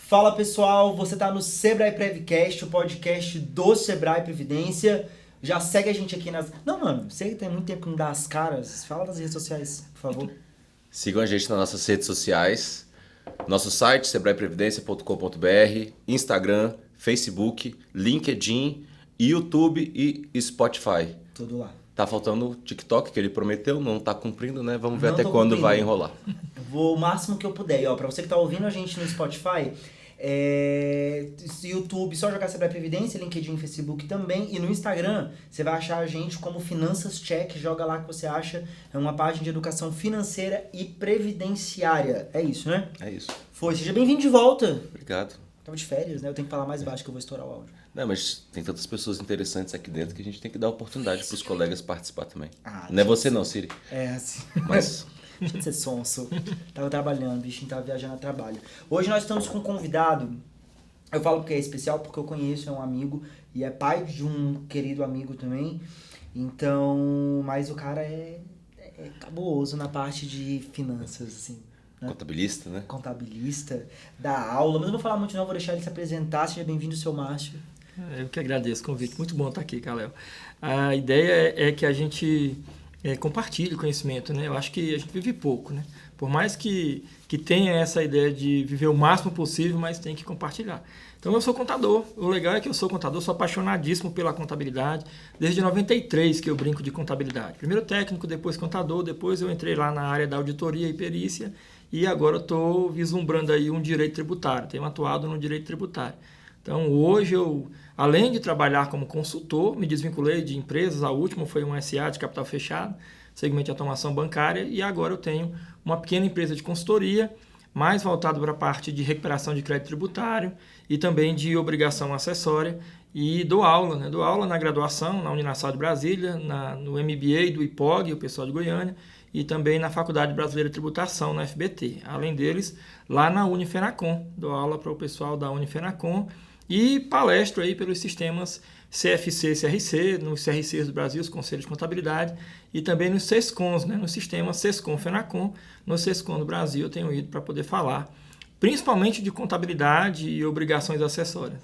Fala pessoal, você tá no Sebrae Prevcast, o podcast do Sebrae Previdência. Já segue a gente aqui nas... Não, mano, sei que tem muito tempo que não dá as caras. Fala das redes sociais, por favor. Sigam a gente nas nossas redes sociais. Nosso site, sebraeprevidência.com.br, Instagram, Facebook, LinkedIn, YouTube e Spotify. Tudo lá. Tá faltando o TikTok, que ele prometeu, não tá cumprindo, né? Vamos ver Não até tô quando cumprindo. vai enrolar. Vou o máximo que eu puder. E, ó, pra você que tá ouvindo a gente no Spotify, YouTube, só jogar Sebrae Previdência, LinkedIn, Facebook também. E no Instagram, você vai achar a gente como Finanças Check. Joga lá que você acha. É uma página de educação financeira e previdenciária. É isso, né? É isso. Foi. Seja bem-vindo de volta. Obrigado. Tava de férias, né? Eu tenho que falar mais baixo que eu vou estourar o áudio. Não, mas tem tantas pessoas interessantes aqui dentro que a gente tem que dar oportunidade para os colegas participar também. Ah, não é você não, Siri. É, assim. Mas Deixa de ser sonso. Tava trabalhando, o bichinho tava viajando a trabalho. Hoje nós estamos com um convidado. Eu falo porque é especial, porque eu conheço, é um amigo. E é pai de um querido amigo também. Então, mas o cara é cabuloso na parte de finanças, assim. Né? contabilista, né? Contabilista, dá aula. Mas não vou falar muito não, vou deixar ele se apresentar. Seja bem-vindo, seu Márcio. Eu que agradeço o convite. Muito bom estar aqui, Caléo. A ideia é que a gente compartilhe o conhecimento, né? Eu acho que a gente vive pouco, né? Por mais que tenha essa ideia de viver o máximo possível, mas tem que compartilhar. Então, eu sou contador. O legal é que eu sou contador, sou apaixonadíssimo pela contabilidade. Desde 93 que eu brinco de contabilidade. Primeiro técnico, depois contador, depois eu entrei lá na área da auditoria e perícia e agora estou vislumbrando aí um direito tributário. Tenho atuado no direito tributário. Então, hoje eu, além de trabalhar como consultor, me desvinculei de empresas. A última foi uma SA de capital fechado, segmento de automação bancária, e agora eu tenho uma pequena empresa de consultoria, mais voltado para a parte de recuperação de crédito tributário e também de obrigação acessória. E dou aula, né? Dou aula na graduação, na Uninasal de Brasília, no MBA do IPOG, o pessoal de Goiânia, e também na Faculdade Brasileira de Tributação, na FBT. Além deles, lá na Unifenacom, dou aula para o pessoal da Unifenacom, e palestro aí pelos sistemas CFC e CRC, nos CRCs do Brasil, os Conselhos de Contabilidade, e também nos SESCONs, né, no sistema SESCOM FENACOM. No SESCOM do Brasil eu tenho ido para poder falar, principalmente de contabilidade e obrigações acessórias.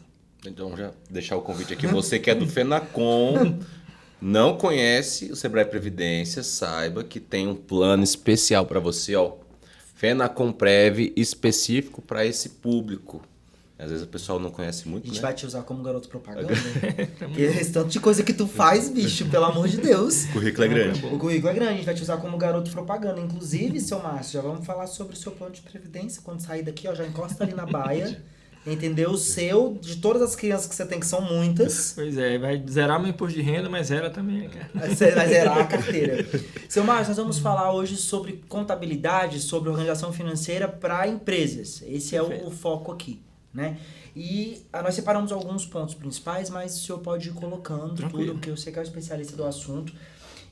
Então, já deixar o convite aqui. Você que é do FENACOM, não conhece o Sebrae Previdência, saiba que tem um plano especial para você, ó. FENACOM Prev específico para esse público. Às vezes o pessoal não conhece muito, A gente né? vai te usar como garoto propaganda. Porque esse tanto de coisa que tu faz, bicho, pelo amor de Deus. O currículo é grande. O currículo é grande, a gente vai te usar como garoto propaganda. Inclusive, seu Márcio, já vamos falar sobre o seu plano de previdência. Quando sair daqui, ó, já encosta ali na baia. Entendeu? O seu, de todas as crianças que você tem, que são muitas. Pois é, vai zerar meu imposto de renda, mas zera também, cara. Vai zerar a carteira. Seu Márcio, nós vamos falar hoje sobre contabilidade, sobre organização financeira para empresas. Esse é o foco aqui, né? E nós separamos alguns pontos principais, mas o senhor pode ir colocando tudo, porque eu sei que é o especialista do assunto.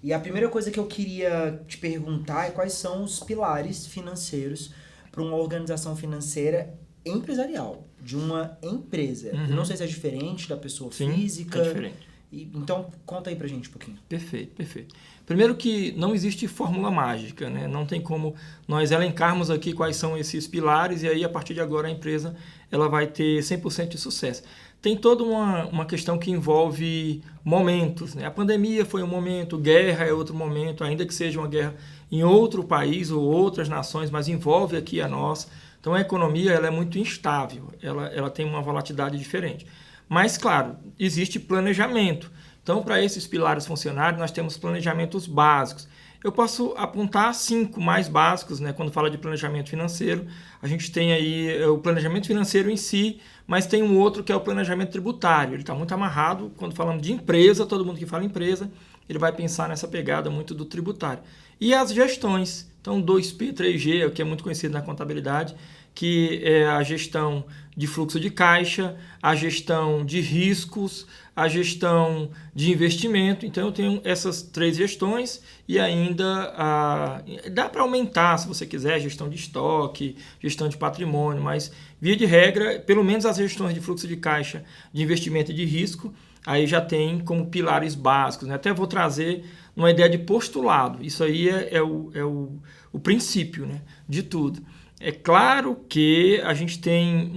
E a primeira coisa que eu queria te perguntar é quais são os pilares financeiros para uma organização financeira empresarial, de uma empresa. Eu não sei se é diferente da pessoa física. É diferente. Então, conta aí pra gente um pouquinho. Perfeito, perfeito. Primeiro que não existe fórmula mágica, né? Não tem como nós elencarmos aqui quais são esses pilares e aí, a partir de agora, a empresa ela vai ter 100% de sucesso. Tem toda uma questão que envolve momentos, né? A pandemia foi um momento, guerra é outro momento, ainda que seja uma guerra em outro país ou outras nações, mas envolve aqui a nós. Então, a economia ela é muito instável, ela tem uma volatilidade diferente. Mas, claro, existe planejamento. Então, para esses pilares funcionarem, nós temos planejamentos básicos. Eu posso apontar 5 mais básicos, né? Quando fala de planejamento financeiro, a gente tem aí o planejamento financeiro em si, mas tem um outro que é o planejamento tributário. Ele está muito amarrado, quando falamos de empresa, todo mundo que fala empresa, ele vai pensar nessa pegada muito do tributário. E as gestões, então 2P, 3G, que é muito conhecido na contabilidade, que é a gestão de fluxo de caixa, a gestão de riscos, a gestão de investimento. Então, eu tenho essas 3 gestões e ainda dá para aumentar, se você quiser, a gestão de estoque, gestão de patrimônio, mas, via de regra, pelo menos as gestões de fluxo de caixa, de investimento e de risco, aí já tem como pilares básicos, né? Até vou trazer uma ideia de postulado. Isso aí é o princípio, né, de tudo. É claro que a gente tem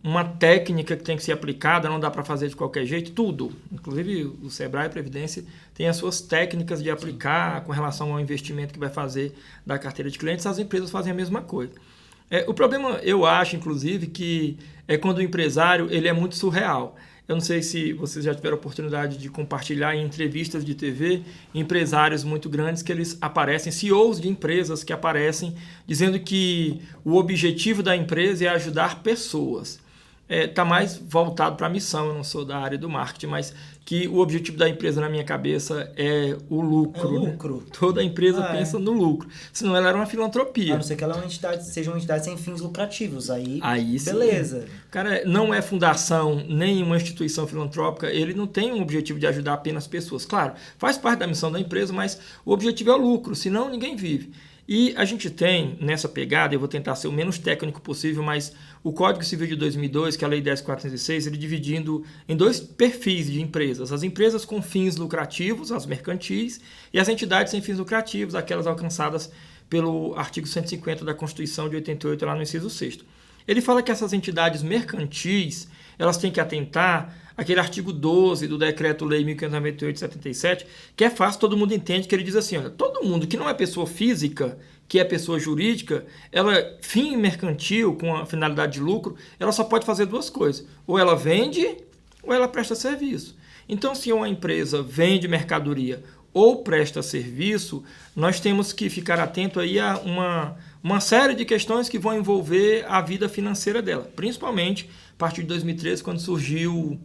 uma técnica que tem que ser aplicada, não dá para fazer de qualquer jeito, tudo. Inclusive o Sebrae Previdência tem as suas técnicas de aplicar com relação ao investimento que vai fazer da carteira de clientes, as empresas fazem a mesma coisa. O problema, eu acho, inclusive, que é quando o empresário ele é muito surreal. Eu não sei se vocês já tiveram a oportunidade de compartilhar em entrevistas de TV empresários muito grandes que eles aparecem, CEOs de empresas que aparecem dizendo que o objetivo da empresa é ajudar pessoas. Está mais voltado para a missão, eu não sou da área do marketing, mas que o objetivo da empresa na minha cabeça é o lucro. É o lucro. Né? Toda empresa pensa no lucro, senão ela era uma filantropia. A não ser que ela seja uma entidade sem fins lucrativos, aí beleza. Sim. Cara, não é fundação, nem uma instituição filantrópica, ele não tem um objetivo de ajudar apenas pessoas. Claro, faz parte da missão da empresa, mas o objetivo é o lucro, senão ninguém vive. E a gente tem, nessa pegada, eu vou tentar ser o menos técnico possível, mas o Código Civil de 2002, que é a Lei 10.406, ele dividindo em 2 perfis de empresas. As empresas com fins lucrativos, as mercantis, e as entidades sem fins lucrativos, aquelas alcançadas pelo artigo 150 da Constituição de 88, lá no inciso 6º. Ele fala que essas entidades mercantis, elas têm que atentar aquele artigo 12 do Decreto-Lei 1598 de 77, que é fácil, todo mundo entende, que ele diz assim, olha, todo mundo que não é pessoa física, que é pessoa jurídica, ela, fim mercantil, com a finalidade de lucro, ela só pode fazer 2 coisas. Ou ela vende, ou ela presta serviço. Então, se uma empresa vende mercadoria ou presta serviço, nós temos que ficar atento aí a uma série de questões que vão envolver a vida financeira dela, principalmente a partir de 2013, quando surgiu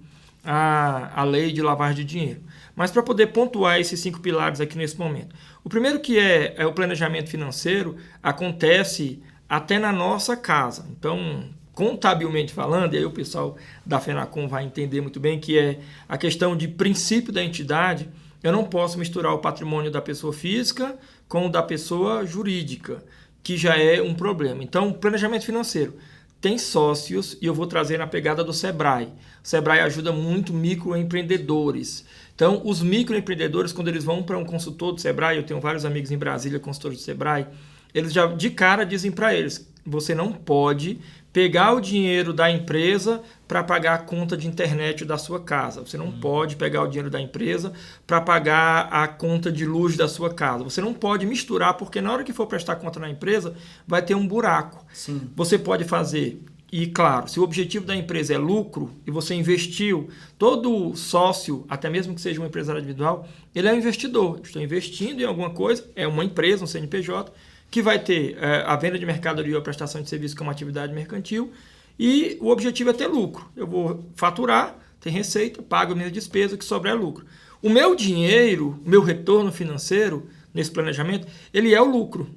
a lei de lavagem de dinheiro. Mas para poder pontuar esses 5 pilares aqui nesse momento. O primeiro que é o planejamento financeiro, acontece até na nossa casa. Então, contabilmente falando, e aí o pessoal da FENACOM vai entender muito bem, que é a questão de princípio da entidade. Eu não posso misturar o patrimônio da pessoa física com o da pessoa jurídica, que já é um problema. Então, planejamento financeiro. Tem sócios, e eu vou trazer na pegada do Sebrae. O Sebrae ajuda muito microempreendedores. Então, os microempreendedores, quando eles vão para um consultor do Sebrae, eu tenho vários amigos em Brasília, consultores do Sebrae, eles já de cara dizem para eles, você não pode pegar o dinheiro da empresa para pagar a conta de internet da sua casa. Você não pode pegar o dinheiro da empresa para pagar a conta de luz da sua casa. Você não pode misturar, porque na hora que for prestar conta na empresa, vai ter um buraco. Sim. Você pode fazer, e claro, se o objetivo da empresa é lucro e você investiu, todo sócio, até mesmo que seja um empresário individual, ele é um investidor. Estou investindo em alguma coisa, é uma empresa, um CNPJ, que vai ter a venda de mercadoria ou a prestação de serviço como atividade mercantil, e o objetivo é ter lucro. Eu vou faturar, tem receita, pago a minha despesa, o que sobrar é lucro. O meu dinheiro, meu retorno financeiro nesse planejamento, ele é o lucro.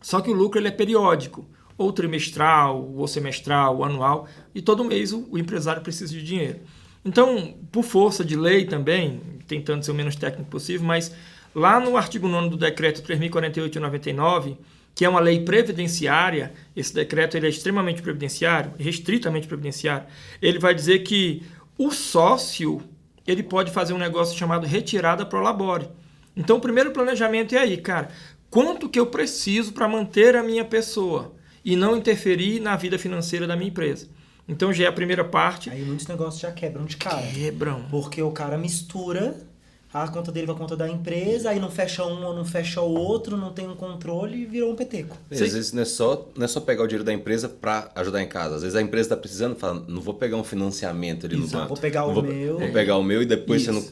Só que o lucro ele é periódico, ou trimestral, ou semestral, ou anual, e todo mês o empresário precisa de dinheiro. Então, por força de lei também, tentando ser o menos técnico possível, mas lá no artigo 9º do Decreto 3.048 de 99, que é uma lei previdenciária, esse decreto ele é extremamente previdenciário, restritamente previdenciário, ele vai dizer que o sócio ele pode fazer um negócio chamado retirada pro labore. Então, o primeiro planejamento é aí, cara, quanto que eu preciso para manter a minha pessoa e não interferir na vida financeira da minha empresa. Então, já é a primeira parte. Aí muitos negócios já quebram de cara. Quebram. Porque o cara mistura a conta dele com a conta da empresa, aí não fecha um ou não fecha o outro, não tem um controle e virou um peteco. Às vezes não é só pegar o dinheiro da empresa para ajudar em casa. Às vezes a empresa está precisando, fala, não vou pegar um financiamento ali no banco. Vou pegar o meu. Vou pegar o meu e depois você não...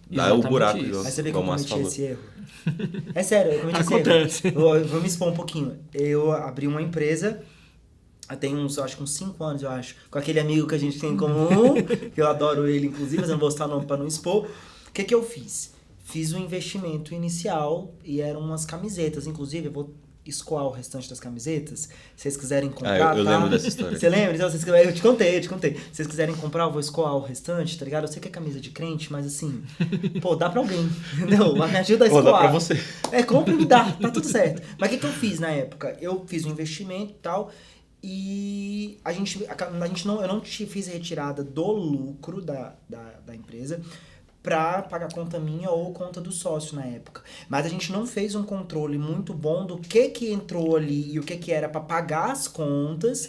Dá o buraco. Mas você vê que eu cometi esse erro? É sério, eu cometi Acontece. esse erro. Eu vou me expor um pouquinho. Eu abri uma empresa, tem acho que uns 5 anos, eu acho, com aquele amigo que a gente tem em comum, que eu adoro ele, inclusive, mas eu não vou citar o nome para não expor. O que eu fiz? Fiz um investimento inicial e eram umas camisetas. Inclusive, eu vou escoar o restante das camisetas. Se vocês quiserem comprar, eu lembro dessa história. Você lembra? Então, eu te contei. Se vocês quiserem comprar, eu vou escoar o restante, tá ligado? Eu sei que é camisa de crente, mas assim, pô, dá pra alguém, entendeu? Me ajuda a escoar. Pô, dá pra você. Compra e me dá, tá tudo certo. Mas o que eu fiz na época? Eu fiz um investimento e tal, e eu não fiz retirada do lucro da empresa, para pagar conta minha ou conta do sócio na época. Mas a gente não fez um controle muito bom do que entrou ali e o que era para pagar as contas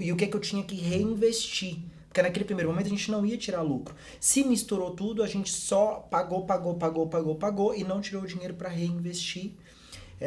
e o que eu tinha que reinvestir. Porque naquele primeiro momento a gente não ia tirar lucro. Se misturou tudo, a gente só pagou e não tirou o dinheiro para reinvestir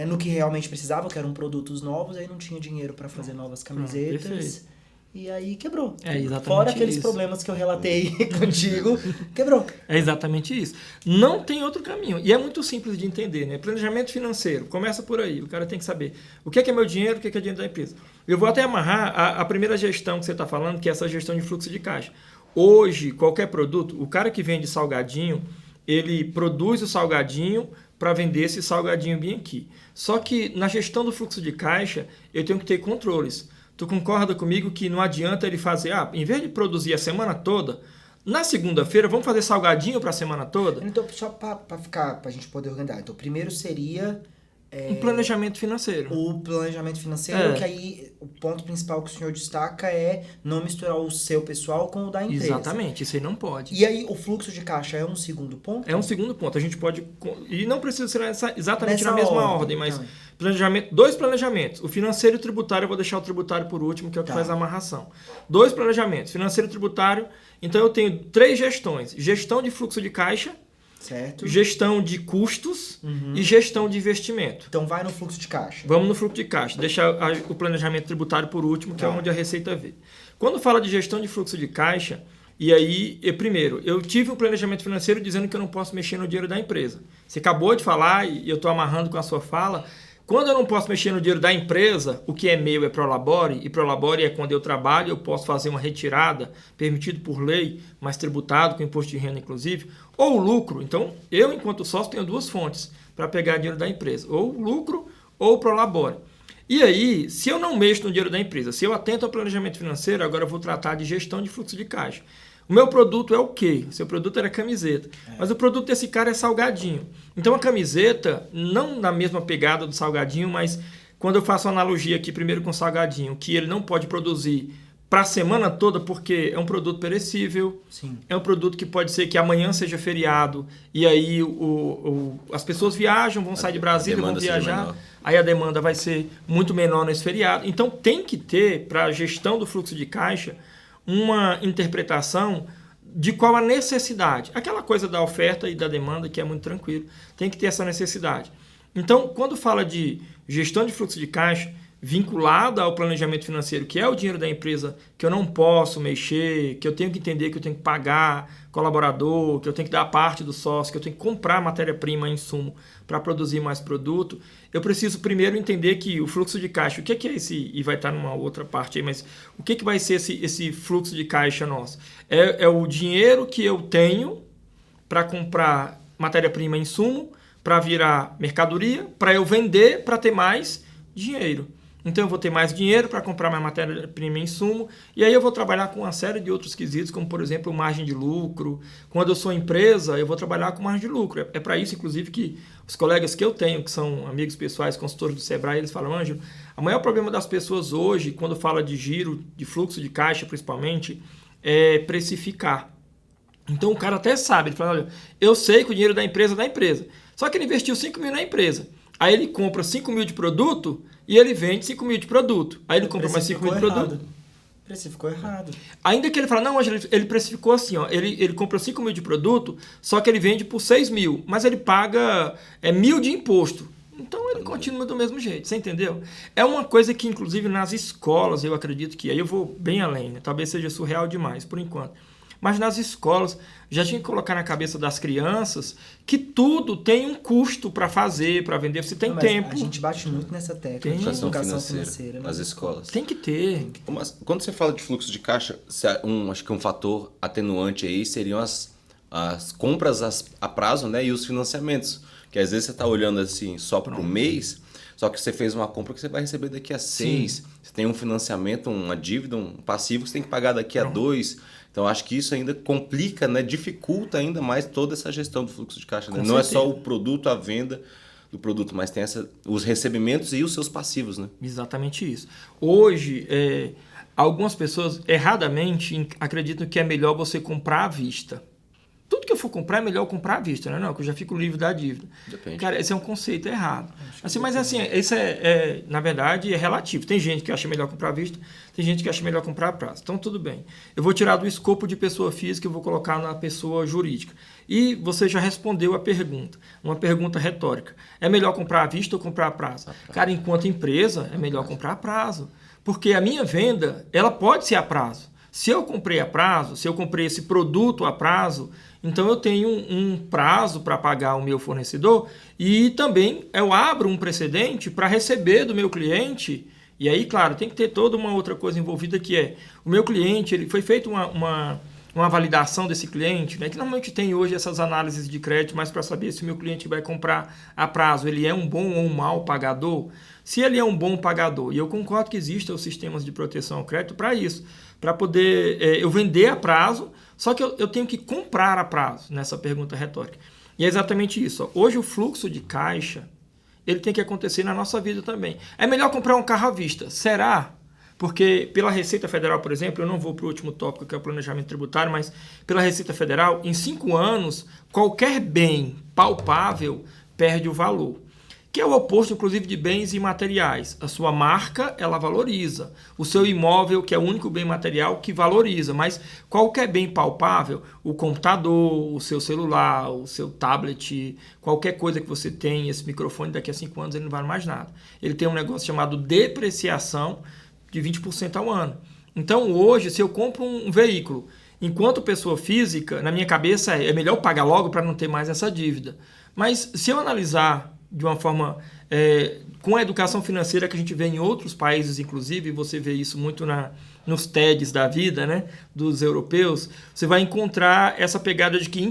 no que realmente precisava, que eram produtos novos, aí não tinha dinheiro para fazer novas camisetas. E aí quebrou. É exatamente Fora aqueles isso. problemas que eu relatei contigo, quebrou. É exatamente isso. Não tem outro caminho. E é muito simples de entender, né? Planejamento financeiro, começa por aí. O cara tem que saber o que é meu dinheiro, o que é dinheiro da empresa. Eu vou até amarrar a primeira gestão que você está falando, que é essa gestão de fluxo de caixa. Hoje, qualquer produto, o cara que vende salgadinho, ele produz o salgadinho para vender esse salgadinho bem aqui. Só que na gestão do fluxo de caixa, eu tenho que ter controles. Tu concorda comigo que não adianta ele fazer, em vez de produzir a semana toda, na segunda-feira vamos fazer salgadinho para a semana toda? Então, só para a gente poder organizar. Então, primeiro seria... um planejamento financeiro. O planejamento financeiro, que aí o ponto principal que o senhor destaca é não misturar o seu pessoal com o da empresa. Exatamente, isso aí não pode. E aí o fluxo de caixa é um segundo ponto? É um segundo ponto. A gente pode... E não precisa ser exatamente na Nessa mesma ordem, ordem, mas também. Dois planejamentos. O financeiro e o tributário, eu vou deixar o tributário por último, que é o que faz a amarração. 2 planejamentos, financeiro e tributário. Então eu tenho 3 gestões. Gestão de fluxo de caixa, certo. Gestão de custos e gestão de investimento. Então vai no fluxo de caixa. Vamos no fluxo de caixa. Deixa o planejamento tributário por último, que é onde a Receita vê. Quando fala de gestão de fluxo de caixa, e aí, primeiro, eu tive um planejamento financeiro dizendo que eu não posso mexer no dinheiro da empresa. Você acabou de falar, e eu estou amarrando com a sua fala, quando eu não posso mexer no dinheiro da empresa, o que é meu é Prolabore, e Prolabore é quando eu trabalho, eu posso fazer uma retirada, permitido por lei, mas tributado, com imposto de renda inclusive, ou lucro. Então, eu, enquanto sócio, tenho 2 fontes para pegar dinheiro da empresa, ou lucro ou Prolabore. E aí, se eu não mexo no dinheiro da empresa, se eu atento ao planejamento financeiro, agora eu vou tratar de gestão de fluxo de caixa. O meu produto é o quê? O seu produto era camiseta. Mas o produto desse cara é salgadinho. Então a camiseta, não na mesma pegada do salgadinho, mas quando eu faço uma analogia aqui primeiro com o salgadinho, que ele não pode produzir para a semana toda porque é um produto perecível, Sim. É um produto que pode ser que amanhã seja feriado e aí as pessoas viajam, vão sair de Brasília, vão viajar, aí a demanda vai ser muito menor nesse feriado. Então tem que ter, para a gestão do fluxo de caixa, uma interpretação de qual a necessidade. Aquela coisa da oferta e da demanda que é muito tranquilo. Tem que ter essa necessidade. Então, quando fala de gestão de fluxo de caixa vinculada ao planejamento financeiro, que é o dinheiro da empresa que eu não posso mexer, que eu tenho que entender que eu tenho que pagar colaborador, que eu tenho que dar parte do sócio, que eu tenho que comprar matéria-prima, insumo para produzir mais produto, eu preciso primeiro entender que o fluxo de caixa, o que é esse, e vai estar numa outra parte aí, mas o que vai ser esse fluxo de caixa nosso? É o dinheiro que eu tenho para comprar matéria-prima, insumo, para virar mercadoria, para eu vender, para ter mais dinheiro. Então eu vou ter mais dinheiro para comprar mais matéria-prima e insumo, e aí eu vou trabalhar com uma série de outros quesitos, como por exemplo margem de lucro. Quando eu sou empresa, eu vou trabalhar com margem de lucro. É para isso, inclusive, que os colegas que eu tenho, que são amigos pessoais, consultores do Sebrae, eles falam, Ângelo, o maior problema das pessoas hoje, quando fala de giro, de fluxo de caixa principalmente, é precificar. Então o cara até sabe, ele fala, olha, eu sei que o dinheiro da empresa é da empresa, só que ele investiu 5 mil na empresa. Aí ele compra 5 mil de produto e ele vende 5 mil de produto. Aí ele compra mais 5 mil de produto. Precificou errado. Ainda que ele fala, não, ele precificou assim, ó, ele compra 5 mil de produto, só que ele vende por 6 mil, mas ele paga 1.000 de imposto. Então ele continua do mesmo jeito, você entendeu? É uma coisa que, inclusive, nas escolas, eu acredito que, aí eu vou bem além, né? Talvez seja surreal demais, por enquanto. Mas nas escolas, já tinha que colocar na cabeça das crianças que tudo tem um custo para fazer, para vender. Você tem tempo. A gente bate muito nessa tecla de educação financeira nas escolas. Tem que ter. Mas quando você fala de fluxo de caixa, acho que um fator atenuante aí seriam as compras a prazo, né, e os financiamentos. Que às vezes você está olhando assim só para o mês, só que você fez uma compra que você vai receber daqui a 6. Sim. Você tem um financiamento, uma dívida, um passivo que você tem que pagar daqui a 2. Então, acho que isso ainda complica, né? Dificulta ainda mais toda essa gestão do fluxo de caixa. Né? Não é só o produto, a venda do produto, mas tem os recebimentos e os seus passivos. Né? Exatamente isso. Hoje, algumas pessoas erradamente acreditam que é melhor você comprar à vista. tudo que eu for comprar é melhor eu comprar à vista, né? Não, que eu já fico livre da dívida. Depende. Cara, esse é um conceito errado. Assim, mas assim, isso na verdade, é relativo. Tem gente que acha melhor comprar à vista, tem gente que acha melhor comprar a prazo. Então, tudo bem. Eu vou tirar do escopo de pessoa física e vou colocar na pessoa jurídica. E você já respondeu a pergunta, uma pergunta retórica. É melhor comprar à vista ou comprar a prazo? Cara, enquanto empresa, é melhor comprar a prazo. Porque a minha venda, ela pode ser a prazo. Se eu comprei a prazo, se eu comprei esse produto a prazo, então eu tenho um prazo para pagar o meu fornecedor e também eu abro um precedente para receber do meu cliente. E aí, claro, tem que ter toda uma outra coisa envolvida que é o meu cliente, ele foi feita uma validação desse cliente, né, que normalmente tem hoje essas análises de crédito, mas para saber se o meu cliente vai comprar a prazo, ele é um bom ou um mau pagador. Se ele é um bom pagador, e eu concordo que existam os sistemas de proteção ao crédito para isso, para poder eu vender a prazo, só que eu tenho que comprar a prazo, nessa pergunta retórica. E é exatamente isso. Ó. Hoje o fluxo de caixa, ele tem que acontecer na nossa vida também. É melhor comprar um carro à vista. Será? Porque pela Receita Federal, por exemplo, eu não vou para o último tópico, que é o planejamento tributário, mas pela Receita Federal, em 5 anos, qualquer bem palpável perde o valor. Que é o oposto, inclusive, de bens imateriais. A sua marca, ela valoriza. O seu imóvel, que é o único bem material, que valoriza. Mas qualquer bem palpável, o computador, o seu celular, o seu tablet, qualquer coisa que você tem, esse microfone, daqui a 5 anos ele não vale mais nada. Ele tem um negócio chamado depreciação de 20% ao ano. Então, hoje, se eu compro um veículo, enquanto pessoa física, na minha cabeça é melhor eu pagar logo para não ter mais essa dívida. Mas se eu analisar de uma forma, com a educação financeira que a gente vê em outros países, inclusive, você vê isso muito nos TEDs da vida, né, dos europeus, você vai encontrar essa pegada de que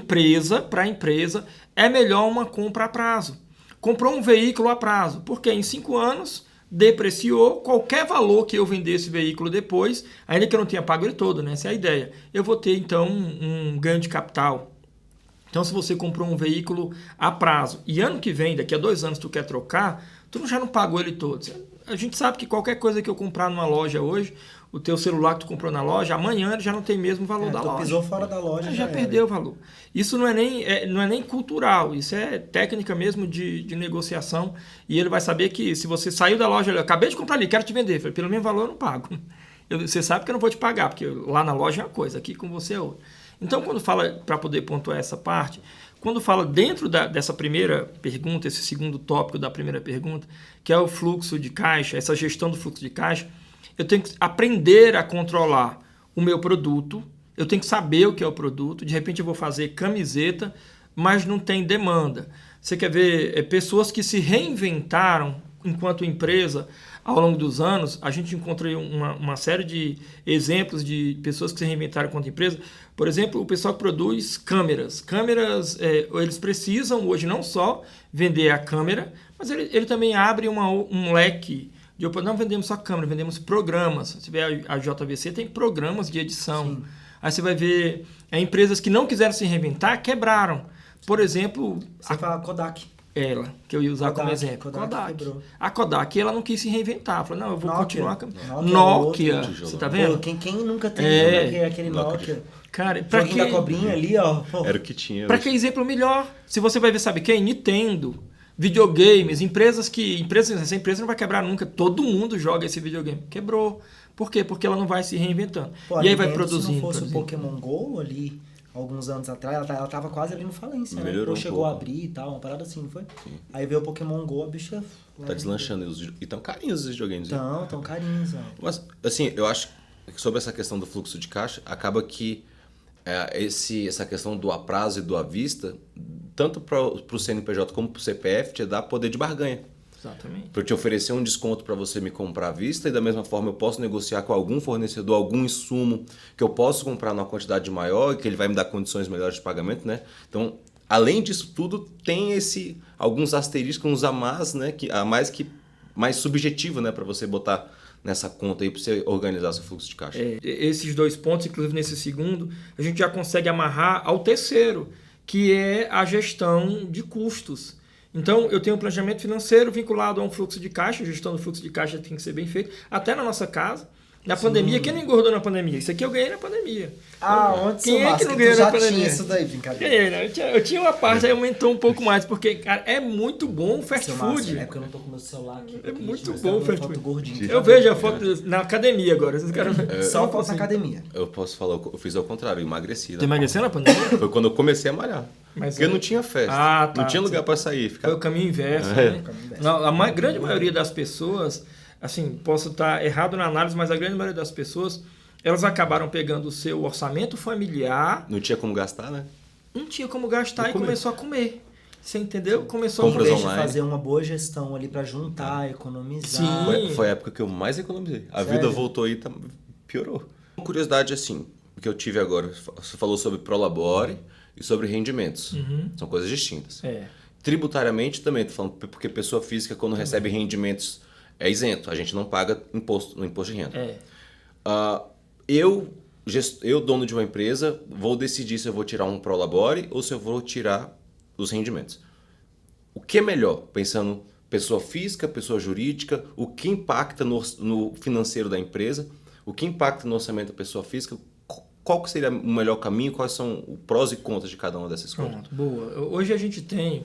para empresa, é melhor uma compra a prazo. Comprou um veículo a prazo, porque em 5 anos depreciou, qualquer valor que eu vender esse veículo depois, ainda que eu não tenha pago ele todo, né, essa é a ideia, eu vou ter então um ganho de capital. Então, se você comprou um veículo a prazo e ano que vem, daqui a 2 anos, tu quer trocar, tu já não pagou ele todo. A gente sabe que qualquer coisa que eu comprar numa loja hoje, o teu celular que tu comprou na loja, amanhã ele já não tem mesmo valor da loja. Tu pisou fora da loja. Já perdeu o valor. Isso não é nem cultural, isso é técnica mesmo de negociação. E ele vai saber que se você saiu da loja, eu acabei de comprar ali, quero te vender. Falei, pelo mesmo valor eu não pago. Você sabe que eu não vou te pagar, porque lá na loja é uma coisa, aqui com você é outra. Então, quando fala, para poder pontuar essa parte, quando fala dentro dessa primeira pergunta, esse segundo tópico da primeira pergunta, que é o fluxo de caixa, essa gestão do fluxo de caixa, eu tenho que aprender a controlar o meu produto, eu tenho que saber o que é o produto, de repente eu vou fazer camiseta, mas não tem demanda. Você quer ver pessoas que se reinventaram enquanto empresa ao longo dos anos, a gente encontra uma série de exemplos de pessoas que se reinventaram enquanto empresa. Por exemplo, o pessoal que produz câmeras. Câmeras, eles precisam hoje não só vender a câmera, mas ele também abre um leque. Não vendemos só câmera, vendemos programas. Você vê a JVC tem programas de edição. Sim. Aí você vai ver empresas que não quiseram se reinventar, quebraram. Por exemplo... Você fala Kodak. Ela, que eu ia usar como exemplo. Kodak. A Kodak, ela não quis se reinventar. Falou, não, eu vou continuar... Nokia, você tá vendo? Pô, quem nunca tem aquele Nokia? Cara, pra que... da cobrinha ali, ó. Era o que tinha. Pra que exemplo melhor? Se você vai ver, sabe quem? Nintendo, videogames, essa empresa não vai quebrar nunca. Todo mundo joga esse videogame. Quebrou. Por quê? Porque ela não vai se reinventando. Pô, e aí vai produzindo. Se não fosse o Pokémon GO ali... Alguns anos atrás, ela tava quase ali no falência, né? Melhorou chegou a abrir e tal, uma parada assim, não foi? Sim. Aí veio o Pokémon GO, a bicha... Tá deslanchando. E tão carinhos os videogames. Tão carinhos, ó. Mas, assim, eu acho que sobre essa questão do fluxo de caixa, acaba que essa questão do a prazo e do à vista, tanto para o CNPJ como para o CPF, te dá poder de barganha. Exatamente. Para eu te oferecer um desconto para você me comprar à vista e da mesma forma eu posso negociar com algum fornecedor, algum insumo que eu posso comprar numa quantidade maior e que ele vai me dar condições melhores de pagamento, né? Então, além disso tudo, tem alguns asteriscos, uns a mais, né? Mais subjetivo, né? Para você botar nessa conta aí para você organizar seu fluxo de caixa. Esses 2 pontos, inclusive nesse segundo, a gente já consegue amarrar ao terceiro, que é a gestão de custos. Então, eu tenho um planejamento financeiro vinculado a um fluxo de caixa, a gestão do fluxo de caixa tem que ser bem feito, até na nossa casa. Na pandemia, quem não engordou na pandemia? Isso aqui eu ganhei na pandemia. Onde quem é que não tu ganhou na já pandemia? tinha isso daí, brincadeira. Ganhei, né? Eu tinha uma parte, aí aumentou um pouco mais, porque, cara, é muito bom o fast Seu food. Márcio, é porque eu não tô com meu celular aqui. É muito Gente, bom o mas fast foto food. gordinho. Eu vejo a foto na academia agora. Esses caras... Só foto na academia. Eu posso falar, eu fiz ao contrário, eu emagreci. Tu emagreceu na pandemia? Foi quando eu comecei a malhar. Mas Porque não tinha festa. tá. Não tinha lugar pra sair. Foi Ficava... o caminho inverso, É. né? Não, a grande maioria das pessoas, assim, posso estar errado na análise, mas a grande maioria das pessoas, elas acabaram pegando o seu orçamento familiar, Não tinha como gastar, né? não tinha como gastar E e comer. começou a comer. Você entendeu? Começou Compras a Em comer. vez de online. fazer uma boa gestão ali pra juntar, economizar. Sim. Foi a época que eu mais economizei. A Sério? vida voltou e piorou. Uma curiosidade assim, que eu tive agora. Você falou sobre Prolabore e sobre rendimentos. São coisas distintas. É. Tributariamente também, tô falando porque pessoa física quando recebe rendimentos é isento. A gente não paga imposto no imposto de renda. É. Eu, dono de uma empresa, vou decidir se eu vou tirar um Prolabore ou se eu vou tirar os rendimentos. O que é melhor, pensando pessoa física, pessoa jurídica, o que impacta no financeiro da empresa, o que impacta no orçamento da pessoa física, qual que seria o melhor caminho, quais são os prós e contras de cada uma dessas coisas? Pronto, boa. Hoje a gente tem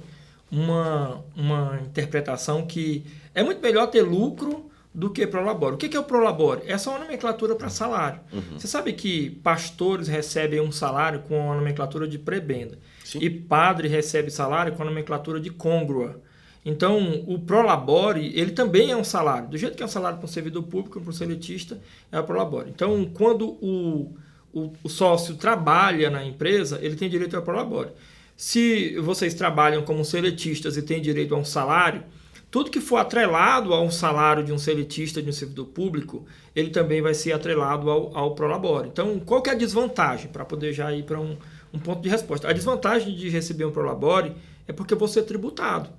uma interpretação que é muito melhor ter lucro do que Prolabore. O que é o Prolabore? É só uma nomenclatura para salário. Você sabe que pastores recebem um salário com a nomenclatura de prebenda. Sim. E padre recebe salário com a nomenclatura de côngrua. Então, o Prolabore, ele também é um salário. Do jeito que é um salário para um servidor público, para um seletista, é o Prolabore. Então, quando o sócio trabalha na empresa, ele tem direito ao Prolabore. Se vocês trabalham como seletistas e têm direito a um salário, tudo que for atrelado a um salário de um seletista, de um servidor público, ele também vai ser atrelado ao Prolabore. Então, qual que é a desvantagem? Para poder já ir para um ponto de resposta. A desvantagem de receber um Prolabore é porque eu vou ser tributado.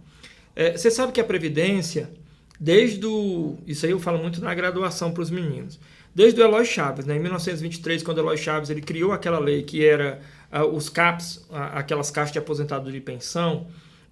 Você sabe que a Previdência, isso aí eu falo muito na graduação para os meninos, desde o Eloy Chaves, né? Em 1923, quando o Eloy Chaves ele criou aquela lei que era os CAPs, aquelas caixas de aposentadoria e pensão,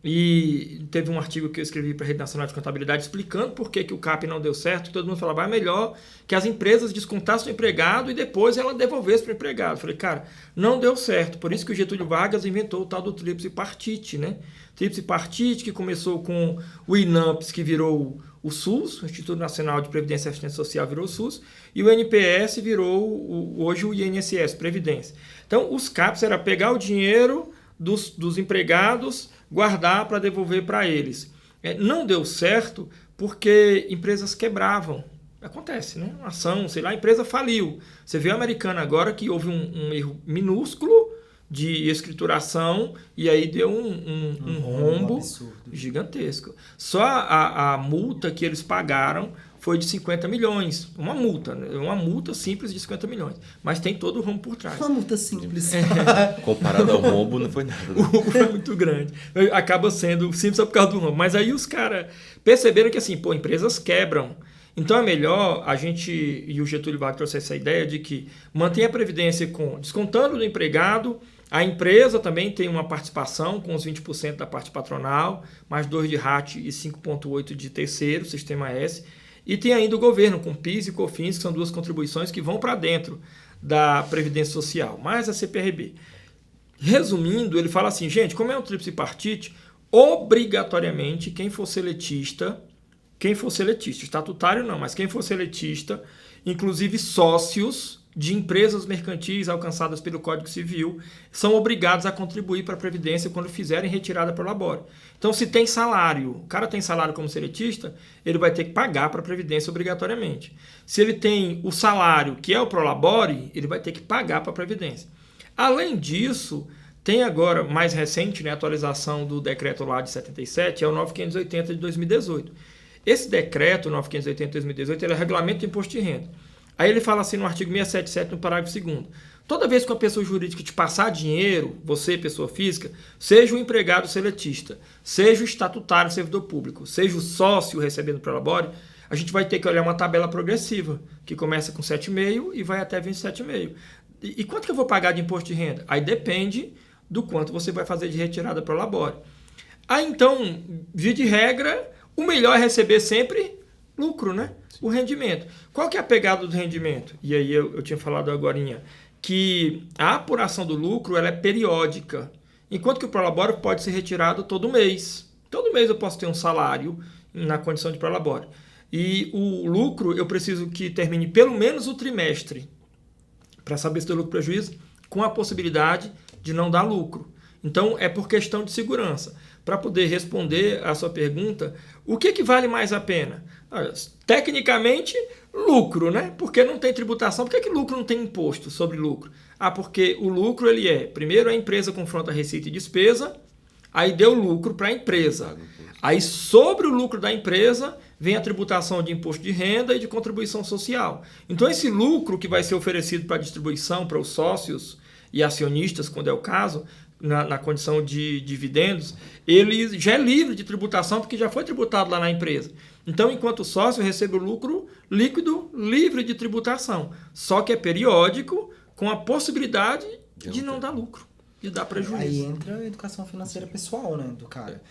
e teve um artigo que eu escrevi para a Rede Nacional de Contabilidade explicando por que o CAP não deu certo, que todo mundo falava, é melhor que as empresas descontassem o empregado e depois ela devolvesse para o empregado. Eu falei, cara, não deu certo, por isso que o Getúlio Vargas inventou o tal do tríplice partite, né? Tríplice partite que começou com o INAMPS, que virou o SUS, o Instituto Nacional de Previdência e Assistência Social virou o SUS, e o NPS virou hoje o INSS, Previdência. Então, os CAPs era pegar o dinheiro dos empregados, guardar para devolver para eles. Não deu certo porque empresas quebravam. Acontece, né? Uma ação, sei lá, a empresa faliu. Você vê a Americana agora que houve um erro minúsculo de escrituração e aí deu um rombo absurdo. Gigantesco. Só a multa que eles pagaram foi de 50 milhões. Uma multa simples de 50 milhões. Mas tem todo o rombo por trás. Uma multa simples. Comparado ao rombo, não foi nada. O rombo é muito grande. Acaba sendo simples só por causa do rombo. Mas aí os caras perceberam que assim, empresas quebram. Então é melhor a gente, e o Getúlio Vargas trouxe essa ideia de que mantenha a Previdência descontando do empregado, a empresa também tem uma participação com os 20% da parte patronal, mais 2 de RAT e 5,8 de terceiro, Sistema S. E tem ainda o governo, com PIS e COFINS, que são 2 contribuições que vão para dentro da Previdência Social, mais a CPRB. Resumindo, ele fala assim, gente, como é um tríplice partite, obrigatoriamente quem for seletista, estatutário não, mas quem for seletista, inclusive sócios de empresas mercantis alcançadas pelo Código Civil, são obrigados a contribuir para a Previdência quando fizerem retirada pelo labore. Então, se tem salário, o cara tem salário como seletista, ele vai ter que pagar para a Previdência obrigatoriamente. Se ele tem o salário, que é o prolabore, ele vai ter que pagar para a Previdência. Além disso, tem agora, mais recente, né, a atualização do decreto lá de 77, é o 9580 de 2018. Esse decreto, 9580 de 2018, ele é o regulamento do imposto de renda. Aí ele fala assim no artigo 677, no parágrafo 2º. Toda vez que uma pessoa jurídica te passar dinheiro, você, pessoa física, seja o empregado seletista, seja o estatutário servidor público, seja o sócio recebendo prolabore, a gente vai ter que olhar uma tabela progressiva, que começa com 7,5 e vai até 27,5. E quanto que eu vou pagar de imposto de renda? Aí depende do quanto você vai fazer de retirada prolabore. Aí então, via de regra, o melhor é receber sempre Lucro, né? O rendimento. Qual que é a pegada do rendimento? E aí eu tinha falado agorinha, que a apuração do lucro ela é periódica, enquanto que o prolabore pode ser retirado todo mês. Todo mês eu posso ter um salário na condição de prolabore. E o lucro eu preciso que termine pelo menos o trimestre, para saber se deu lucro ou prejuízo, com a possibilidade de não dar lucro. Então, é por questão de segurança. Para poder responder a sua pergunta, o que vale mais a pena? Tecnicamente, lucro, né? Porque não tem tributação. Por que lucro não tem imposto sobre lucro? Porque o lucro, ele primeiro a empresa confronta receita e despesa, aí deu lucro para a empresa. Aí, sobre o lucro da empresa, vem a tributação de imposto de renda e de contribuição social. Então, esse lucro que vai ser oferecido para distribuição para os sócios e acionistas, quando é o caso, na condição de dividendos, ele já é livre de tributação porque já foi tributado lá na empresa. Então, enquanto o sócio recebe o lucro líquido, livre de tributação. Só que é periódico, com a possibilidade de não dar lucro, de dar prejuízo. Aí entra a educação financeira pessoal, né, do cara.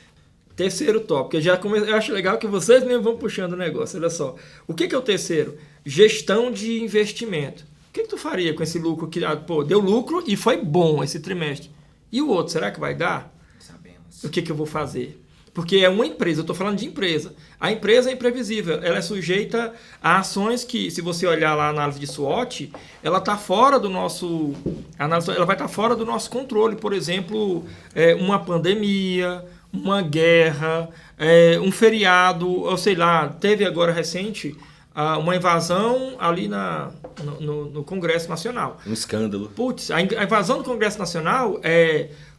Terceiro tópico, eu acho legal que vocês mesmo vão puxando o negócio. Olha só, o que é o terceiro? Gestão de investimento. O que tu faria com esse lucro que deu lucro e foi bom esse trimestre? E o outro, será que vai dar? Sabemos. O que eu vou fazer? Porque é uma empresa, eu estou falando de empresa. A empresa é imprevisível, ela é sujeita a ações que, se você olhar lá a análise de SWOT, ela está fora do nosso... ela vai estar fora do nosso controle. Por exemplo, uma pandemia, uma guerra, um feriado, ou sei lá, teve agora recente uma invasão ali no Congresso Nacional. Um escândalo. Putz, a invasão do Congresso Nacional,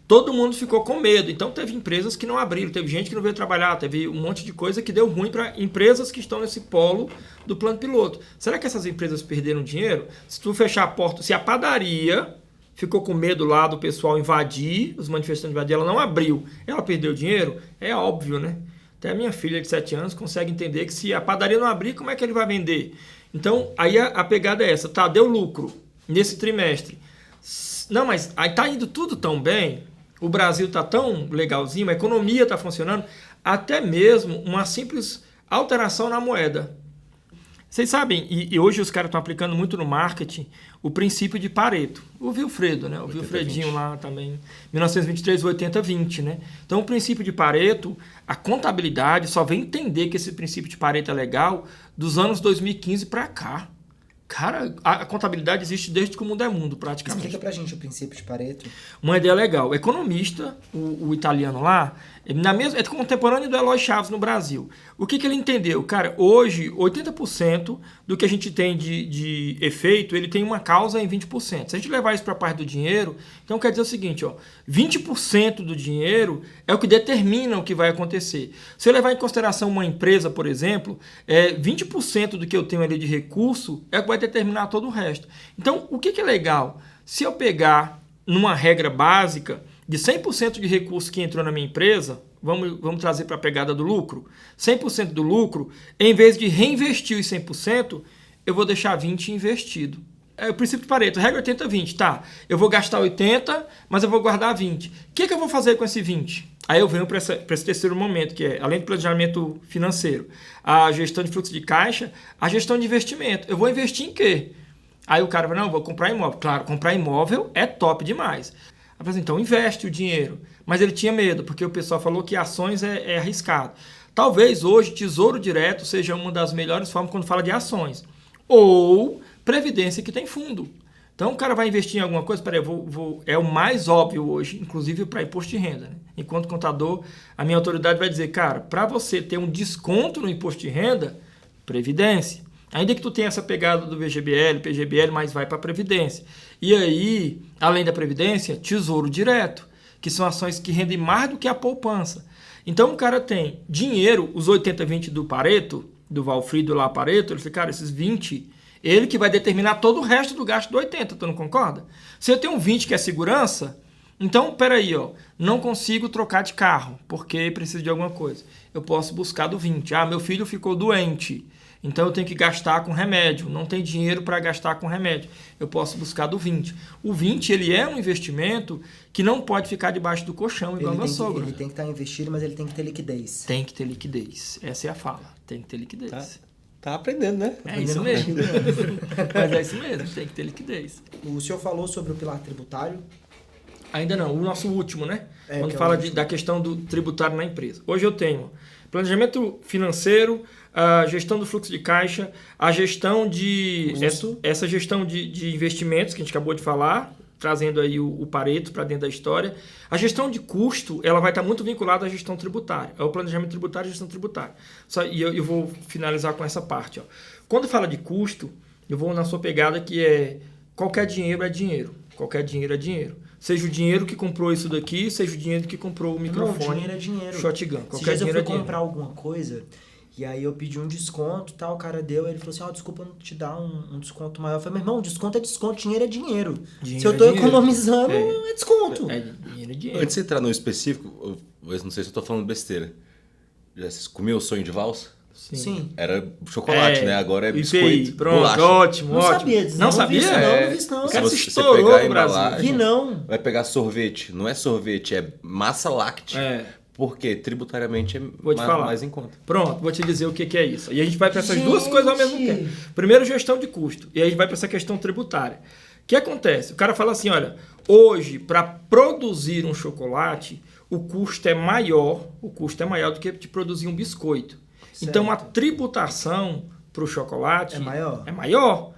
todo mundo ficou com medo. Então teve empresas que não abriram, teve gente que não veio trabalhar, teve um monte de coisa que deu ruim para empresas que estão nesse polo do plano piloto. Será que essas empresas perderam dinheiro? Se tu fechar a porta, se a padaria ficou com medo lá do pessoal invadir, os manifestantes invadir, ela não abriu, ela perdeu dinheiro? É óbvio, né? Até a minha filha de 7 anos consegue entender que se a padaria não abrir, como é que ele vai vender? Então, aí a pegada é essa. Tá, deu lucro nesse trimestre. Não, mas aí tá indo tudo tão bem, o Brasil tá tão legalzinho, a economia tá funcionando, até mesmo uma simples alteração na moeda. Vocês sabem, e hoje os caras estão aplicando muito no marketing, o princípio de Pareto. O Wilfredo, né? O Wilfredinho lá também, 1923, 80-20, né? Então, o princípio de Pareto, a contabilidade só vem entender que esse princípio de Pareto é legal dos anos 2015 para cá. Cara, a contabilidade existe desde que o mundo é mundo, praticamente. Explica pra gente o princípio de Pareto. Uma ideia legal. O economista, o italiano lá, é contemporâneo do Eloy Chaves no Brasil. O que ele entendeu? Cara, hoje, 80% do que a gente tem de efeito, ele tem uma causa em 20%. Se a gente levar isso para a parte do dinheiro, então quer dizer o seguinte, 20% do dinheiro é o que determina o que vai acontecer. Se eu levar em consideração uma empresa, por exemplo, 20% do que eu tenho ali de recurso é o que vai determinar todo o resto. Então, o que é legal? Se eu pegar numa regra básica de 100% de recurso que entrou na minha empresa, vamos trazer para a pegada do lucro, 100% do lucro, em vez de reinvestir os 100%, eu vou deixar 20% investido. É o princípio de Pareto, regra 80-20, tá? Eu vou gastar 80%, mas eu vou guardar 20%. O que eu vou fazer com esse 20%? Aí eu venho para esse terceiro momento, que é, além do planejamento financeiro, a gestão de fluxo de caixa, a gestão de investimento. Eu vou investir em quê? Aí o cara vai, não, eu vou comprar imóvel. Claro, comprar imóvel é top demais. Aí fala, então investe o dinheiro. Mas ele tinha medo, porque o pessoal falou que ações é arriscado. Talvez hoje Tesouro Direto seja uma das melhores formas quando fala de ações. Ou previdência que tem fundo. Então o cara vai investir em alguma coisa, é o mais óbvio hoje, inclusive para imposto de renda. Né? Enquanto contador, a minha autoridade vai dizer, cara, para você ter um desconto no imposto de renda, previdência. Ainda que tu tenha essa pegada do VGBL, PGBL, mas vai para a previdência. E aí, além da previdência, Tesouro Direto, que são ações que rendem mais do que a poupança. Então o cara tem dinheiro, os 80-20 do Pareto, do Valfrido lá Pareto, ele fala, cara, esses 20... ele que vai determinar todo o resto do gasto do 80, tu não concorda? Se eu tenho um 20 que é segurança, então, peraí, não consigo trocar de carro, porque preciso de alguma coisa. Eu posso buscar do 20. Meu filho ficou doente, então eu tenho que gastar com remédio. Não tem dinheiro para gastar com remédio. Eu posso buscar do 20. O 20, ele é um investimento que não pode ficar debaixo do colchão, igual meu sogro. Ele tem que estar investido, mas ele tem que ter liquidez. Tem que ter liquidez. Essa é a fala. Tem que ter liquidez. Tá aprendendo, né? É isso mesmo. Mas é isso mesmo, tem que ter liquidez. O senhor falou sobre o pilar tributário. Ainda não, o nosso último, né? Quando que é fala da questão do tributário na empresa. Hoje eu tenho planejamento financeiro, a gestão do fluxo de caixa, a gestão de... Essa gestão de investimentos que a gente acabou de falar, trazendo aí o Pareto para dentro da história. A gestão de custo, ela vai estar muito vinculada à gestão tributária. É o planejamento tributário e a gestão tributária. E eu vou finalizar com essa parte. Ó. Quando fala de custo, eu vou na sua pegada que é qualquer dinheiro é dinheiro. Qualquer dinheiro é dinheiro. Seja o dinheiro que comprou isso daqui, seja o dinheiro que comprou o microfone. Não, dinheiro é dinheiro. Shotgun. Qualquer dinheiro eu fui comprar alguma coisa... E aí eu pedi um desconto, tal, o cara deu, ele falou assim, desculpa não te dar um desconto maior. Eu falei, meu irmão, desconto é desconto, dinheiro é dinheiro. Se eu tô economizando, é desconto. Dinheiro é dinheiro. Antes de entrar no específico, eu não sei se eu tô falando besteira. Já vocês comiam o sonho de valsa? Sim. Era chocolate, né? Agora é biscoito, IPI, pronto, bolacha. ótimo. Sabia disso. Não sabia? Não vi isso não. Cara, Se se você estourou pegar a no Brasil. embalagem, Vi não. vai pegar sorvete. Não é sorvete, é massa láctea. Porque tributariamente é mais em conta. Pronto, vou te dizer o que é isso. E a gente vai para essas duas coisas ao mesmo tempo. Primeiro, gestão de custo. E aí a gente vai para essa questão tributária. O que acontece? O cara fala assim, olha, hoje, para produzir um chocolate, o custo é maior do que de produzir um biscoito. Certo. Então, a tributação para o chocolate é maior.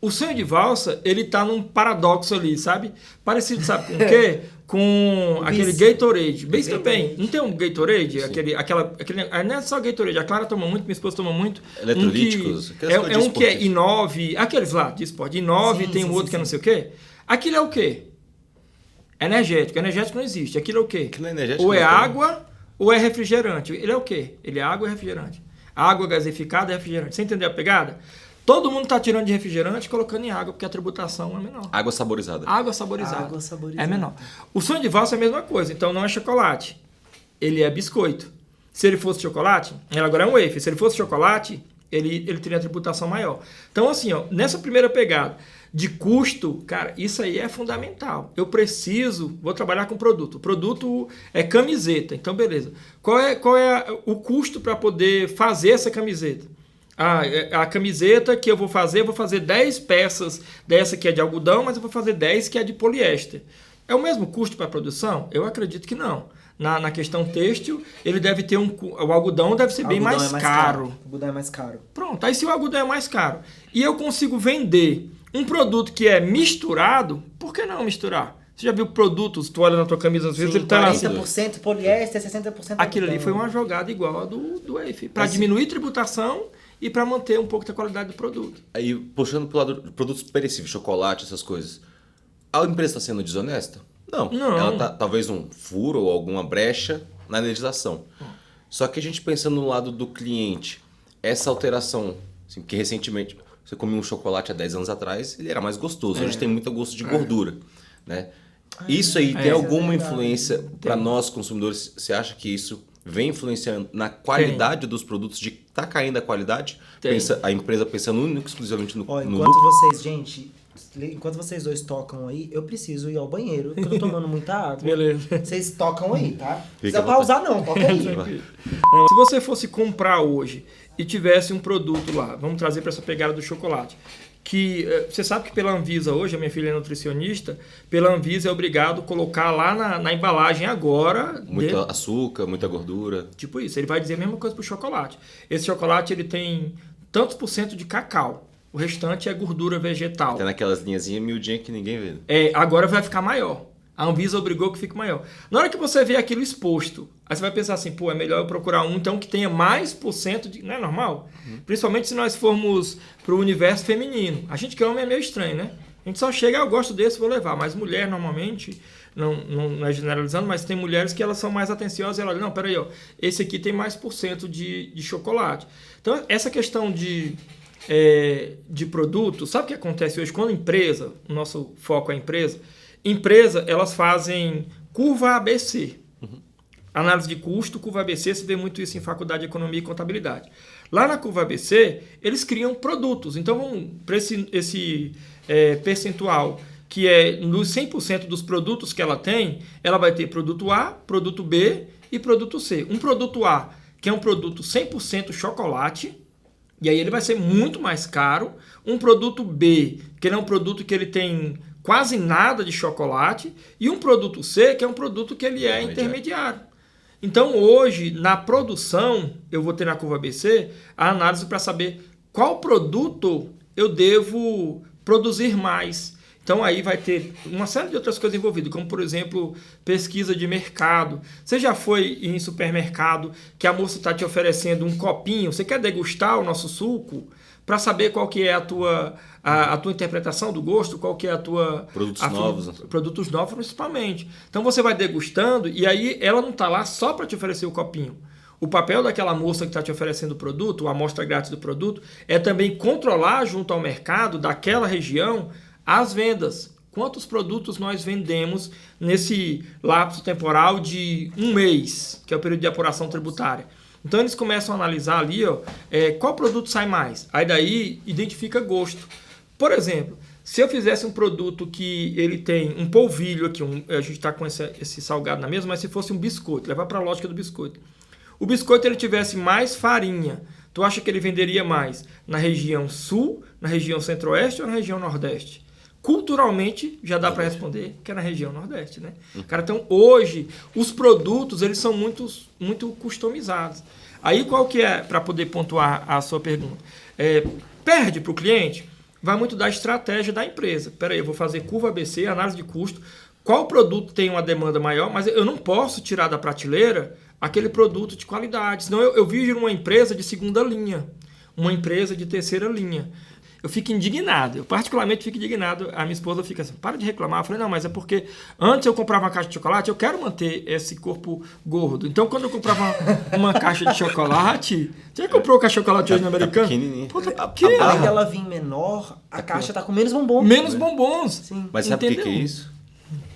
O sonho de valsa, ele tá num paradoxo ali, sabe? Parecido, sabe com o quê? Com aquele Gatorade. Bem também. Não tem um Gatorade? Aquele, não é só Gatorade. A Clara toma muito, minha esposa toma muito. Eletrolíticos. Um que é I9. Aqueles lá, de esporte. I9, tem um outro que é não sei o quê. Aquilo é o quê? Energético. Energético não existe. Aquilo é o quê? Aquilo é energético. Ou é água, ou é refrigerante. Ele é o quê? Ele é água e refrigerante. Água gasificada é refrigerante. Você entendeu a pegada? Todo mundo está tirando de refrigerante e colocando em água, porque a tributação é menor. Água saborizada. Água saborizada. É menor. O sonho de valsa é a mesma coisa. Então, não é chocolate. Ele é biscoito. Se ele fosse chocolate, ele agora é um wafer. Se ele fosse chocolate, ele teria a tributação maior. Então, assim, nessa primeira pegada de custo, cara, isso aí é fundamental. Eu vou trabalhar com produto. O produto é camiseta. Então, beleza. Qual é o custo para poder fazer essa camiseta? A camiseta que eu vou fazer 10 peças dessa que é de algodão, mas eu vou fazer 10 que é de poliéster. É o mesmo custo para a produção? Eu acredito que não. Na questão têxtil, ele deve ter o algodão deve ser bem mais caro. O algodão é mais caro. Pronto, aí se o algodão é mais caro e eu consigo vender um produto que é misturado, por que não misturar? Você já viu produtos, tu olha na tua camisa, às vezes ele tá 40% poliéster, 60% algodão. Aquilo ali foi uma jogada igual a do EIF, para diminuir tributação e para manter um pouco da qualidade do produto. Aí, puxando pro lado de produtos perecíveis, chocolate, essas coisas, a empresa está sendo desonesta? Não. Ela tá, talvez um furo ou alguma brecha na legislação. Só que a gente pensando no lado do cliente, essa alteração, assim, porque recentemente você comia um chocolate há 10 anos atrás, ele era mais gostoso. Hoje tem muito gosto de gordura, né? Isso aí tem alguma influência para nós consumidores? Você acha que isso vem influenciando na qualidade dos produtos, de tá caindo a qualidade? A empresa pensando único exclusivamente no lucro? Enquanto vocês dois tocam aí, eu preciso ir ao banheiro, porque eu tô tomando muita água. Beleza. Vocês tocam aí, tá? Não precisa pausar não, toca aí. Se você fosse comprar hoje e tivesse um produto lá, vamos trazer para essa pegada do chocolate, que você sabe que pela Anvisa hoje, a minha filha é nutricionista, pela Anvisa é obrigado a colocar lá na embalagem agora... Muito açúcar, muita gordura. Tipo isso, ele vai dizer a mesma coisa pro chocolate. Esse chocolate ele tem tantos por cento de cacau. O restante é gordura vegetal. Tem naquelas linhazinhas miudinhas que ninguém vê. Agora vai ficar maior. A Anvisa obrigou que fique maior. Na hora que você vê aquilo exposto, aí você vai pensar assim, é melhor eu procurar um então que tenha mais por cento de... Não é normal? Principalmente se nós formos pro universo feminino. A gente que é homem é meio estranho, né? A gente só chega, eu gosto desse, vou levar. Mas mulher, normalmente, não é generalizando, mas tem mulheres que elas são mais atenciosas e elas olham, não, peraí, esse aqui tem mais por cento de chocolate. Então, essa questão de produto, sabe o que acontece hoje? Quando empresa, o nosso foco é empresa, elas fazem curva ABC. Análise de custo, curva ABC, você vê muito isso em faculdade de economia e contabilidade. Lá na curva ABC, eles criam produtos. Então, para esse percentual, que é nos 100% dos produtos que ela tem, ela vai ter produto A, produto B e produto C. Um produto A, que é um produto 100% chocolate, E aí ele vai ser muito mais caro. Um produto B, que ele é um produto que ele tem quase nada de chocolate, e um produto C, que é um produto que ele é intermediário. Então hoje, na produção, eu vou ter na curva ABC a análise para saber qual produto eu devo produzir mais. Então aí vai ter uma série de outras coisas envolvidas, como por exemplo, pesquisa de mercado. Você já foi em supermercado que a moça está te oferecendo um copinho, você quer degustar o nosso suco? Para saber qual que é a tua interpretação do gosto, qual que é a tua... Produtos novos, principalmente. Então você vai degustando e aí ela não está lá só para te oferecer o copinho. O papel daquela moça que está te oferecendo o produto, a amostra grátis do produto, é também controlar junto ao mercado daquela região as vendas. Quantos produtos nós vendemos nesse lapso temporal de um mês, que é o período de apuração tributária. Então eles começam a analisar ali, qual produto sai mais. Aí daí identifica gosto. Por exemplo, se eu fizesse um produto que ele tem um polvilho aqui, a gente está com esse salgado na mesa, mas se fosse um biscoito, levar para a lógica do biscoito. O biscoito ele tivesse mais farinha, tu acha que ele venderia mais na região sul, na região centro-oeste ou na região nordeste? Culturalmente, já dá para responder que é na região nordeste, né? Cara, então, hoje, os produtos, eles são muito customizados. Aí, qual que é, para poder pontuar a sua pergunta? Perde para o cliente? Vai muito da estratégia da empresa. Espera aí, eu vou fazer curva ABC, análise de custo. Qual produto tem uma demanda maior? Mas eu não posso tirar da prateleira aquele produto de qualidade. Senão eu vivo uma empresa de segunda linha, uma empresa de terceira linha. Eu fico indignado, eu particularmente fico indignado. A minha esposa fica assim, para de reclamar. Eu falei, não, mas é porque antes eu comprava uma caixa de chocolate, eu quero manter esse corpo gordo. Então, quando eu comprava uma caixa de chocolate... Você já comprou uma caixa de chocolate hoje no americano? Pô, tá pequena. Além dela vir menor, a caixa tá com menos bombons. Menos bombons. Sim. Mas sabe o que é isso?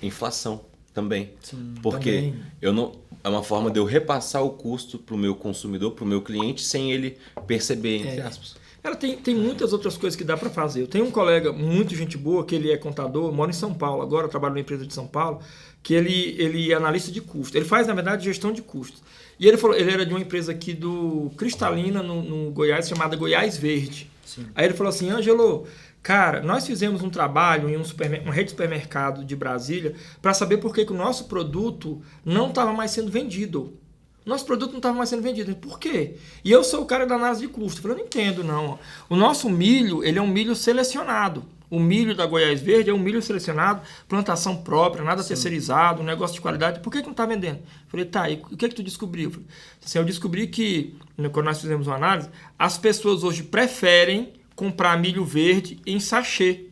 Inflação também. Sim, porque também. É uma forma de eu repassar o custo para o meu consumidor, para o meu cliente, sem ele perceber, entre aspas. Cara, tem muitas outras coisas que dá para fazer. Eu tenho um colega muito gente boa, que ele é contador, mora em São Paulo agora, trabalha numa empresa de São Paulo, que ele é analista de custo. Ele faz, na verdade, gestão de custos. E ele falou, ele era de uma empresa aqui do Cristalina, no Goiás, chamada Goiás Verde. Sim. Aí ele falou assim, Ângelo, cara, nós fizemos um trabalho em uma rede de supermercado de Brasília para saber por que o nosso produto não estava mais sendo vendido. Nosso produto não estava mais sendo vendido. Por quê? E eu sou o cara da análise de custo. Eu falei, eu não entendo, não. O nosso milho, ele é um milho selecionado. O milho da Goiás Verde é um milho selecionado, plantação própria, nada terceirizado, um negócio de qualidade. Por que não está vendendo? Eu falei, tá, e o que tu descobriu? Eu falei, assim, eu descobri que, quando nós fizemos uma análise, as pessoas hoje preferem comprar milho verde em sachê,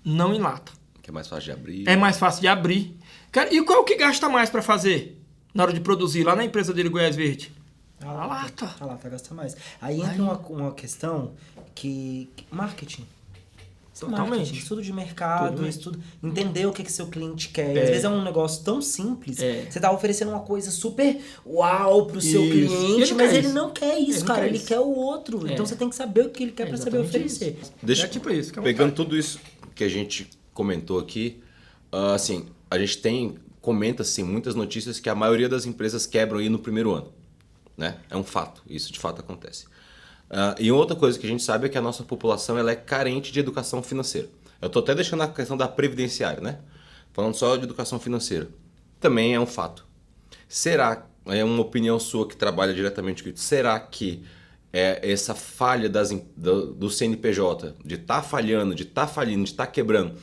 não em lata. Que é mais fácil de abrir. É mais fácil de abrir. Cara, e qual é o que gasta mais para fazer? Na hora de produzir, lá na empresa dele, Goiás Verde? A lata. A lata gasta mais. Aí entra uma questão que... Marketing. Totalmente. Marketing, estudo de mercado, entender o que seu cliente quer. Às vezes é um negócio tão simples. Você tá oferecendo uma coisa super uau pro seu cliente, mas ele não quer isso, cara. Ele quer o outro. Então você tem que saber o que ele quer para saber oferecer. Deixa, tipo isso. Pegando tudo isso que a gente comentou aqui, assim, a gente comenta-se muitas notícias que a maioria das empresas quebram aí no primeiro ano, né? É um fato, isso de fato acontece. E outra coisa que a gente sabe é que a nossa população ela é carente de educação financeira. Eu estou até deixando a questão da previdenciária, né? Falando só de educação financeira. Também é um fato. Será, é uma opinião sua que trabalha diretamente com isso, será que essa falha do CNPJ, de estar falhando, de estar falindo, de estar quebrando,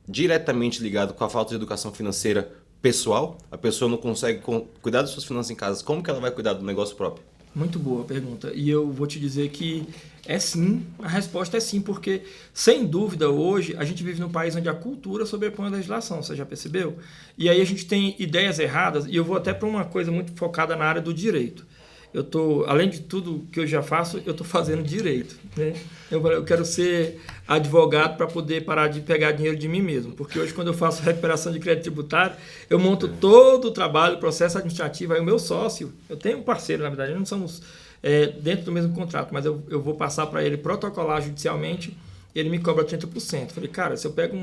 diretamente ligado com a falta de educação financeira pessoal? A pessoa não consegue cuidar das suas finanças em casa. Como que ela vai cuidar do negócio próprio? Muito boa a pergunta. E eu vou te dizer que é sim. A resposta é sim, porque, sem dúvida, hoje a gente vive num país onde a cultura sobrepõe a legislação. Você já percebeu? E aí a gente tem ideias erradas. E eu vou até para uma coisa muito focada na área do direito. Eu tô, além de tudo que eu já faço, eu estou fazendo direito, né? Eu quero ser advogado para poder parar de pegar dinheiro de mim mesmo, porque hoje quando eu faço recuperação de crédito tributário, eu monto todo o trabalho, o processo administrativo, aí o meu sócio, eu tenho um parceiro, na verdade, não somos dentro do mesmo contrato, mas eu vou passar para ele protocolar judicialmente, e ele me cobra 30%. Falei, cara, se eu pego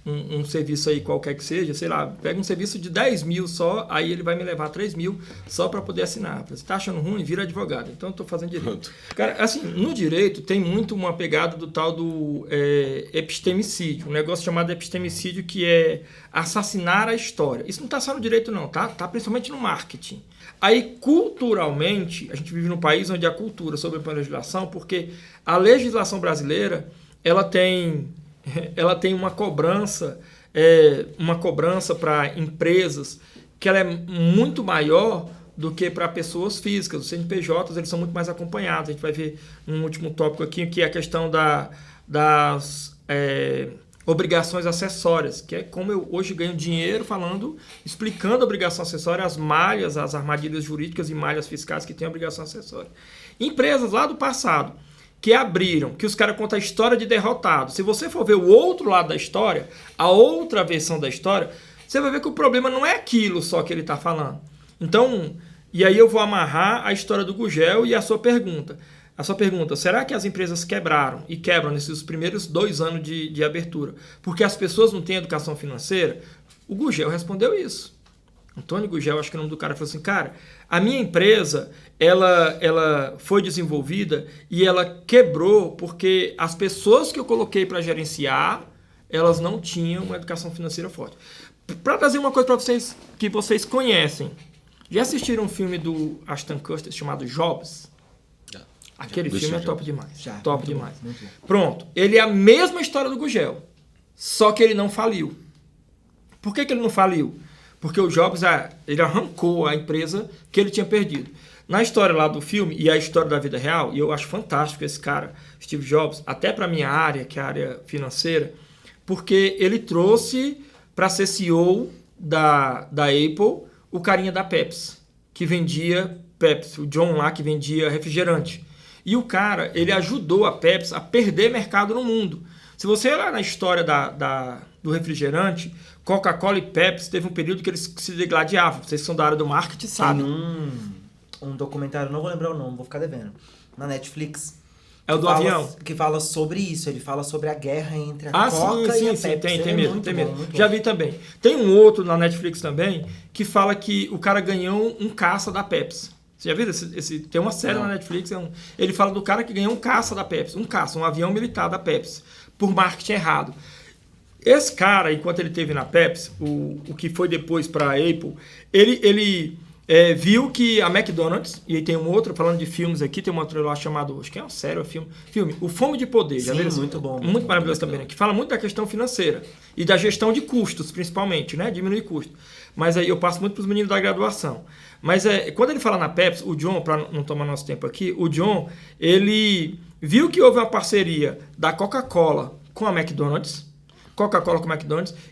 um serviço aí qualquer que seja, sei lá, pega um serviço de 10 mil só, aí ele vai me levar 3 mil só para poder assinar. Você está achando ruim? Vira advogado. Então eu estou fazendo direito. Cara, assim, no direito tem muito uma pegada do tal do epistemicídio, um negócio chamado epistemicídio, que é assassinar a história. Isso não está só no direito não, tá? Está principalmente no marketing. Aí, culturalmente, a gente vive num país onde a cultura sobrepõe a legislação, porque a legislação brasileira, ela tem uma cobrança para empresas que ela é muito maior do que para pessoas físicas. Os CNPJs, eles são muito mais acompanhados. A gente vai ver um último tópico aqui, que é a questão das obrigações acessórias, que é como eu hoje ganho dinheiro explicando a obrigação acessória, as malhas, as armadilhas jurídicas e malhas fiscais que têm a obrigação acessória. Empresas lá do passado que abriram, que os caras contam a história de derrotado. Se você for ver o outro lado da história, a outra versão da história, você vai ver que o problema não é aquilo só que ele está falando. Então, e aí eu vou amarrar a história do Gugel e a sua pergunta. A sua pergunta, será que as empresas quebraram e quebram nesses primeiros 2 anos de abertura porque as pessoas não têm educação financeira? O Gugel respondeu isso. Antônio Gugel, acho que o nome do cara, falou assim, cara, a minha empresa, ela foi desenvolvida e ela quebrou porque as pessoas que eu coloquei para gerenciar, elas não tinham uma educação financeira forte. Para trazer uma coisa para vocês que vocês conhecem, já assistiram um filme do Ashton Kutcher chamado Jobs? Aquele filme é top demais. Top demais. Pronto, ele é a mesma história do Gugel, só que ele não faliu. Por que ele não faliu? Porque o Jobs, ele arrancou a empresa que ele tinha perdido. Na história lá do filme e a história da vida real, e eu acho fantástico esse cara, Steve Jobs, até para a minha área, que é a área financeira, porque ele trouxe para ser CEO da Apple o carinha da Pepsi, que vendia Pepsi, o John lá que vendia refrigerante. E o cara, ele ajudou a Pepsi a perder mercado no mundo. Se você olhar na história do refrigerante, Coca-Cola e Pepsi teve um período que eles se degladiavam. Vocês que são da área do marketing sabem. Tem um documentário, não vou lembrar o nome, vou ficar devendo, na Netflix. É o do avião? Que fala sobre isso, ele fala sobre a guerra entre a Coca e a Pepsi. Tem mesmo. Já vi também. Tem um outro na Netflix também, que fala que o cara ganhou um caça da Pepsi. Você já viu? Tem uma série na Netflix, ele fala do cara que ganhou um caça da Pepsi, um avião militar da Pepsi, por marketing errado. Esse cara, enquanto ele esteve na Pepsi, o que foi depois para a Apple, ele viu que a McDonald's, e aí tem um outro, falando de filmes aqui, tem um outro lá chamado, acho que é uma série, filme, O Fome de Poder. Já viu? Muito bom. Muito maravilhoso também, né? Que fala muito da questão financeira e da gestão de custos, principalmente, né? Diminuir custo. Mas aí eu passo muito para os meninos da graduação. Mas quando ele fala na Pepsi, o John, para não tomar nosso tempo aqui, o John, ele viu que houve uma parceria da Coca-Cola com a McDonald's,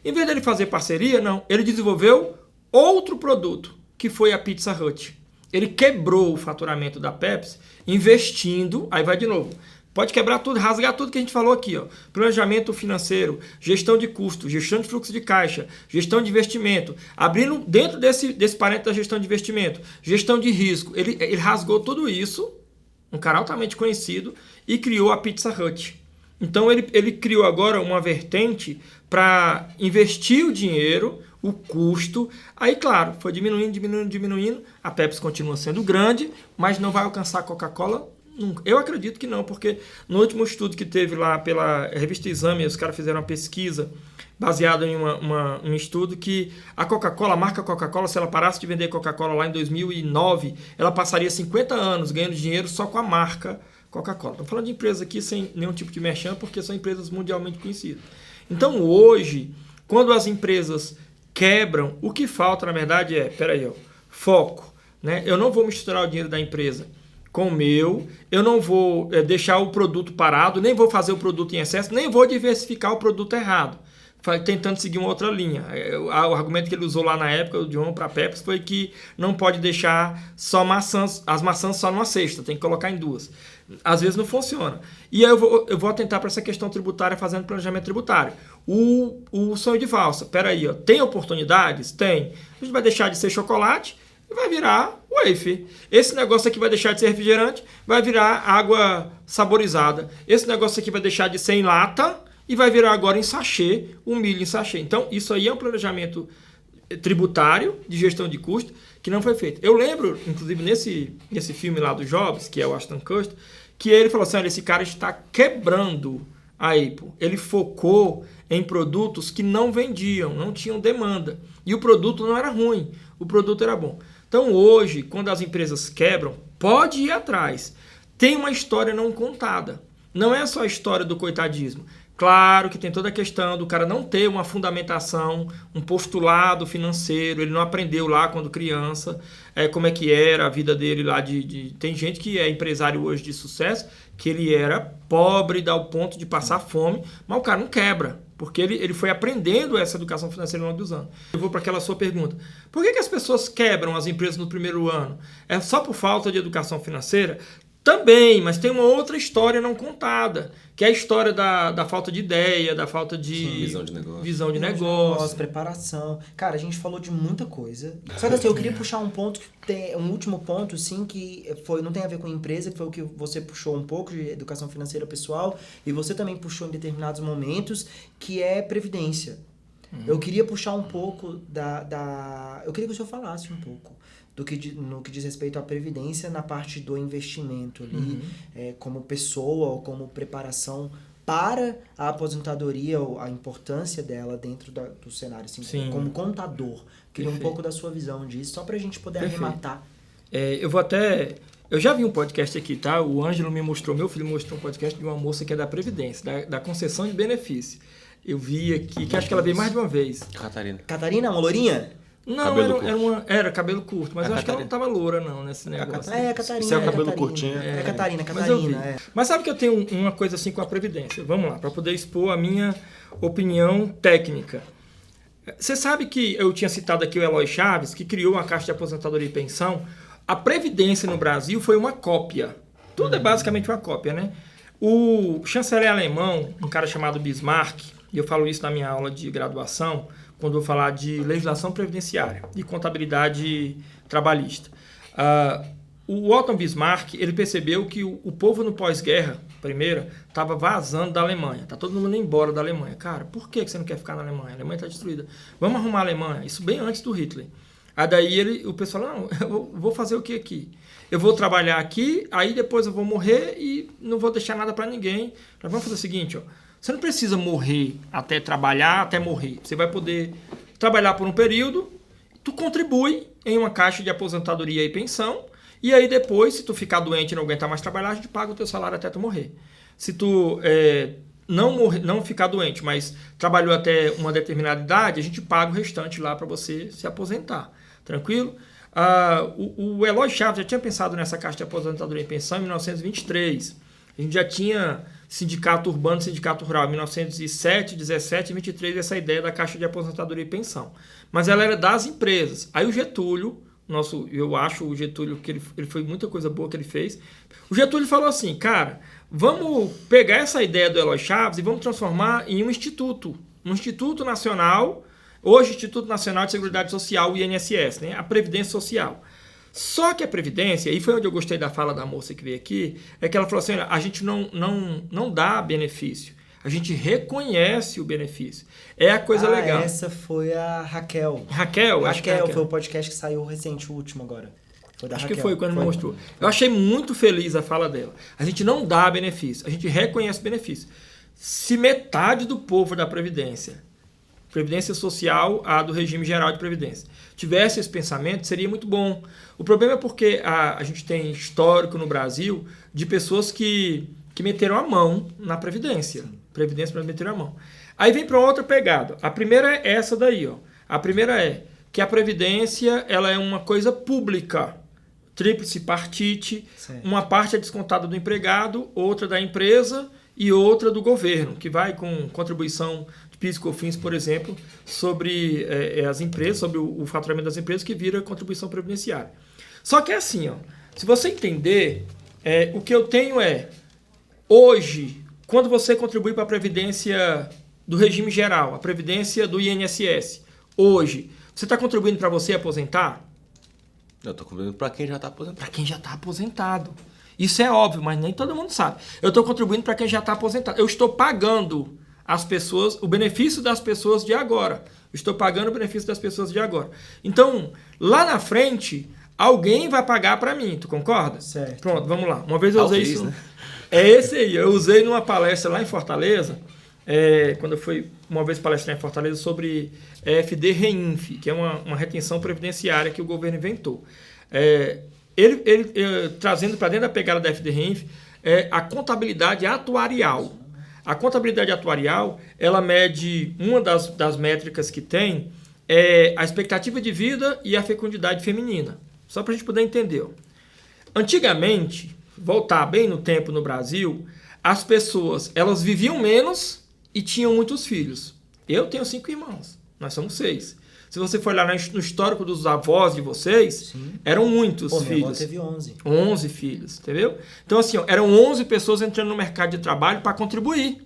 em vez dele fazer parceria, não, ele desenvolveu outro produto, que foi a Pizza Hut. Ele quebrou o faturamento da Pepsi, investindo, aí vai de novo, pode quebrar tudo, rasgar tudo que a gente falou aqui, ó. Planejamento financeiro, gestão de custo, gestão de fluxo de caixa, gestão de investimento, abrindo dentro desse parênteses da gestão de investimento, gestão de risco. Ele rasgou tudo isso, um cara altamente conhecido, e criou a Pizza Hut. Então ele criou agora uma vertente para investir o dinheiro, o custo. Aí, claro, foi diminuindo. A Pepsi continua sendo grande, mas não vai alcançar a Coca-Cola nunca. Eu acredito que não, porque no último estudo que teve lá pela revista Exame, os caras fizeram uma pesquisa baseada em um estudo que a Coca-Cola, a marca Coca-Cola, se ela parasse de vender Coca-Cola lá em 2009, ela passaria 50 anos ganhando dinheiro só com a marca Coca-Cola. Estou falando de empresas aqui sem nenhum tipo de merchan, porque são empresas mundialmente conhecidas. Então, hoje, quando as empresas quebram, o que falta, na verdade, foco. Né? Eu não vou misturar o dinheiro da empresa com o meu, eu não vou deixar o produto parado, nem vou fazer o produto em excesso, nem vou diversificar o produto errado, tentando seguir uma outra linha. O argumento que ele usou lá na época, o John, para a Pepsi, foi que não pode deixar só as maçãs só numa cesta, tem que colocar em 2. Às vezes não funciona. E aí eu vou atentar para essa questão tributária, fazendo planejamento tributário. O sonho de valsa, peraí, ó, tem oportunidades? Tem. A gente vai deixar de ser chocolate e vai virar wafer. Esse negócio aqui vai deixar de ser refrigerante, vai virar água saborizada. Esse negócio aqui vai deixar de ser em lata e vai virar agora em sachê, o milho em sachê. Então, isso aí é um planejamento tributário, de gestão de custo, que não foi feito. Eu lembro, inclusive, nesse filme lá do Jobs, que é o Ashton Kutcher, que ele falou assim, olha, esse cara está quebrando a Apple. Ele focou em produtos que não vendiam, não tinham demanda. E o produto não era ruim, o produto era bom. Então, hoje, quando as empresas quebram, pode ir atrás. Tem uma história não contada. Não é só a história do coitadismo. Claro que tem toda a questão do cara não ter uma fundamentação, um postulado financeiro, ele não aprendeu lá quando criança, como é que era a vida dele lá Tem gente que é empresário hoje de sucesso, que ele era pobre ao ponto de passar fome, mas o cara não quebra, porque ele foi aprendendo essa educação financeira ao longo dos anos. Eu vou para aquela sua pergunta. Por que as pessoas quebram as empresas no primeiro ano? É só por falta de educação financeira? Também, mas tem uma outra história não contada, que é a história da falta de ideia, da falta de visão de negócio, preparação. Cara, a gente falou de muita coisa. Só que assim, eu queria puxar um ponto, um último ponto, sim, que não tem a ver com empresa, que foi o que você puxou um pouco de educação financeira pessoal, e você também puxou em determinados momentos, que é previdência. Eu queria puxar um pouco eu queria que o senhor falasse um pouco no que diz respeito à previdência na parte do investimento ali, como pessoa ou como preparação para a aposentadoria, ou a importância dela dentro do cenário, assim, como contador. Queria um pouco da sua visão disso, só para a gente poder arrematar. Eu já vi um podcast aqui, tá? O Ângelo meu filho me mostrou um podcast de uma moça que é da Previdência, da concessão de benefício. Eu vi aqui, que acho que ela veio mais de uma vez. Catarina, uma lourinha? Não, era cabelo curto, mas eu acho que ela não estava loura, não, nesse negócio. É, Catarina. Se é o cabelo curtinho. É Catarina. Mas sabe que eu tenho uma coisa assim com a Previdência? Vamos lá, para poder expor a minha opinião técnica. Você sabe que eu tinha citado aqui o Eloy Chaves, que criou a Caixa de Aposentadoria e Pensão. A Previdência no Brasil foi uma cópia. Tudo é basicamente uma cópia, né? O chanceler alemão, um cara chamado Bismarck, e eu falo isso na minha aula de graduação, quando eu vou falar de legislação previdenciária e contabilidade trabalhista. O Otto Bismarck, ele percebeu que o povo no pós-guerra, primeira, estava vazando da Alemanha. Está todo mundo indo embora da Alemanha. Cara, por que você não quer ficar na Alemanha? A Alemanha está destruída. Vamos arrumar a Alemanha. Isso bem antes do Hitler. Aí daí o pessoal, não, eu vou fazer o que aqui? Eu vou trabalhar aqui, aí depois eu vou morrer e não vou deixar nada para ninguém. Mas vamos fazer o seguinte, ó. Você não precisa morrer até trabalhar, até morrer. Você vai poder trabalhar por um período, tu contribui em uma caixa de aposentadoria e pensão, e aí depois, se tu ficar doente e não aguentar mais trabalhar, a gente paga o teu salário até tu morrer. Se tu não ficar doente, mas trabalhou até uma determinada idade, a gente paga o restante lá para você se aposentar. Tranquilo? O Eloy Chaves já tinha pensado nessa caixa de aposentadoria e pensão em 1923. A gente já tinha sindicato urbano e sindicato rural em 1907, 17 e 23, essa ideia da Caixa de Aposentadoria e Pensão. Mas ela era das empresas. Aí o Getúlio, eu acho o Getúlio que ele foi muita coisa boa que ele fez. O Getúlio falou assim, cara, vamos pegar essa ideia do Eloy Chaves e vamos transformar em um Instituto Nacional, hoje Instituto Nacional de Seguridade Social, o INSS, né? A Previdência Social. Só que a Previdência, e foi onde eu gostei da fala da moça que veio aqui, é que ela falou assim, olha, a gente não dá benefício, a gente reconhece o benefício. É a coisa legal. Essa foi a Raquel. Raquel, foi o podcast que saiu recente, o último agora. Acho que foi quando me mostrou. Eu achei muito feliz a fala dela. A gente não dá benefício, a gente reconhece benefício. Se metade do povo da Previdência Social, a do regime geral de Previdência, tivesse esse pensamento, seria muito bom. O problema é porque a gente tem histórico no Brasil de pessoas que meteram a mão na Previdência. Previdência para meter a mão. Aí vem para outra pegada. A primeira é essa daí. Ó. A primeira é que a Previdência ela é uma coisa pública. Tríplice partite, uma parte é descontada do empregado, outra da empresa e outra do governo, que vai com contribuição de PIS e COFINS, por exemplo, sobre as empresas, sobre o faturamento das empresas, que vira contribuição previdenciária. Só que é assim, ó, se você entender, o que eu tenho hoje, quando você contribui para a Previdência do regime geral, a Previdência do INSS, hoje, você está contribuindo para você aposentar? Eu estou contribuindo para quem já está aposentado. Para quem já está aposentado. Isso é óbvio, mas nem todo mundo sabe. Eu estou contribuindo para quem já está aposentado. Eu estou pagando as pessoas, o benefício das pessoas de agora. Eu estou pagando o benefício das pessoas de agora. Então, lá na frente, alguém vai pagar para mim, tu concorda? Certo. Pronto, vamos lá. Uma vez eu usei Talvez, isso. né? É esse aí. Eu usei numa palestra lá em Fortaleza, quando eu fui uma vez palestrar em Fortaleza sobre FD Reinf, que é uma retenção previdenciária que o governo inventou. Ele trazendo para dentro da pegada da FD Reinf a contabilidade atuarial. A contabilidade atuarial, ela mede, uma das métricas que tem é a expectativa de vida e a fecundidade feminina. Só para a gente poder entender. Antigamente, voltar bem no tempo no Brasil, as pessoas, elas viviam menos e tinham muitos filhos. Eu tenho 5 irmãos, nós somos 6. Se você for olhar no histórico dos avós de vocês, sim, eram muitos filhos. Minha avó teve 11. 11 filhos, entendeu? Então, assim, eram 11 pessoas entrando no mercado de trabalho para contribuir.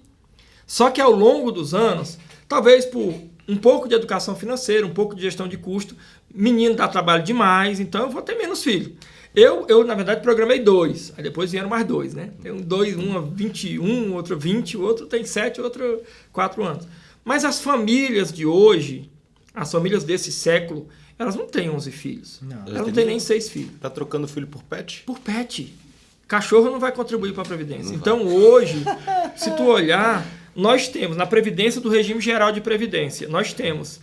Só que ao longo dos anos, talvez por um pouco de educação financeira, um pouco de gestão de custo, menino dá trabalho demais, então eu vou ter menos filhos. Eu, na verdade, programei 2, aí depois vieram mais 2, né? Tem um 21, outro 20, o outro tem 7, outro 4 anos. Mas as famílias de hoje, as famílias desse século, elas não têm 11 filhos. Não. Elas não têm nem 6 filhos. Tá trocando filho por pet? Por pet. Cachorro não vai contribuir para a Previdência. Não então, vai. Hoje, se tu olhar, nós temos, na Previdência do Regime Geral de Previdência, nós temos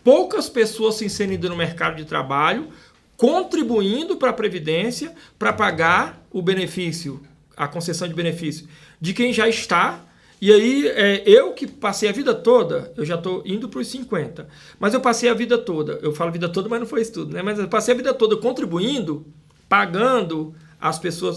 poucas pessoas se inserindo no mercado de trabalho, contribuindo para a Previdência para pagar o benefício, a concessão de benefício de quem já está. E aí, eu que passei a vida toda, eu já estou indo para os 50, mas eu passei a vida toda, eu falo vida toda, mas não foi isso tudo, né? Mas eu passei a vida toda contribuindo, pagando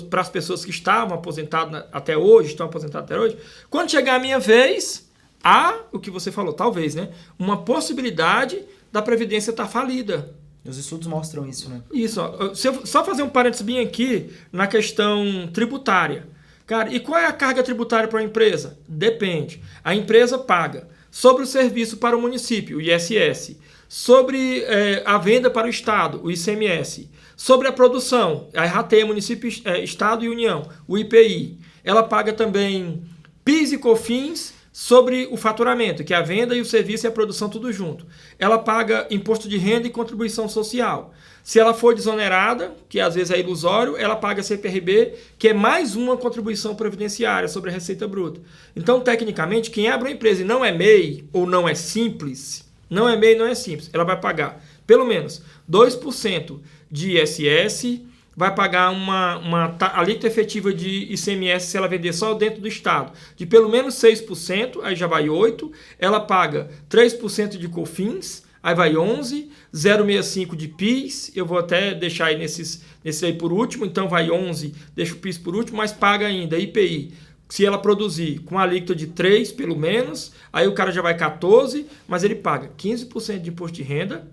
para as pessoas que estavam aposentadas até hoje, estão aposentadas até hoje. Quando chegar a minha vez, há, o que você falou, talvez, né? Uma possibilidade da Previdência estar falida. Os estudos mostram isso, né? Isso. Ó. Se eu só fazer um parênteses bem aqui na questão tributária. Cara, e qual é a carga tributária para a empresa? Depende. A empresa paga sobre o serviço para o município, o ISS, sobre a venda para o Estado, o ICMS, sobre a produção, a RATE, município, Estado e União, o IPI. Ela paga também PIS e COFINS sobre o faturamento, que é a venda e o serviço e a produção tudo junto. Ela paga imposto de renda e contribuição social. Se ela for desonerada, que às vezes é ilusório, ela paga CPRB, que é mais uma contribuição previdenciária sobre a receita bruta. Então, tecnicamente, quem abre uma empresa e não é MEI ou não é simples, não é MEI, não é simples, ela vai pagar pelo menos 2% de ISS, vai pagar uma alíquota efetiva de ICMS se ela vender só dentro do Estado, de pelo menos 6%, aí já vai 8%, ela paga 3% de COFINS, aí vai 11%, 0,65% de PIS, eu vou até deixar aí nesse aí por último, então vai 11%, deixa o PIS por último, mas paga ainda IPI. Se ela produzir com a alíquota de 3%, pelo menos, aí o cara já vai 14%, mas ele paga 15% de imposto de renda,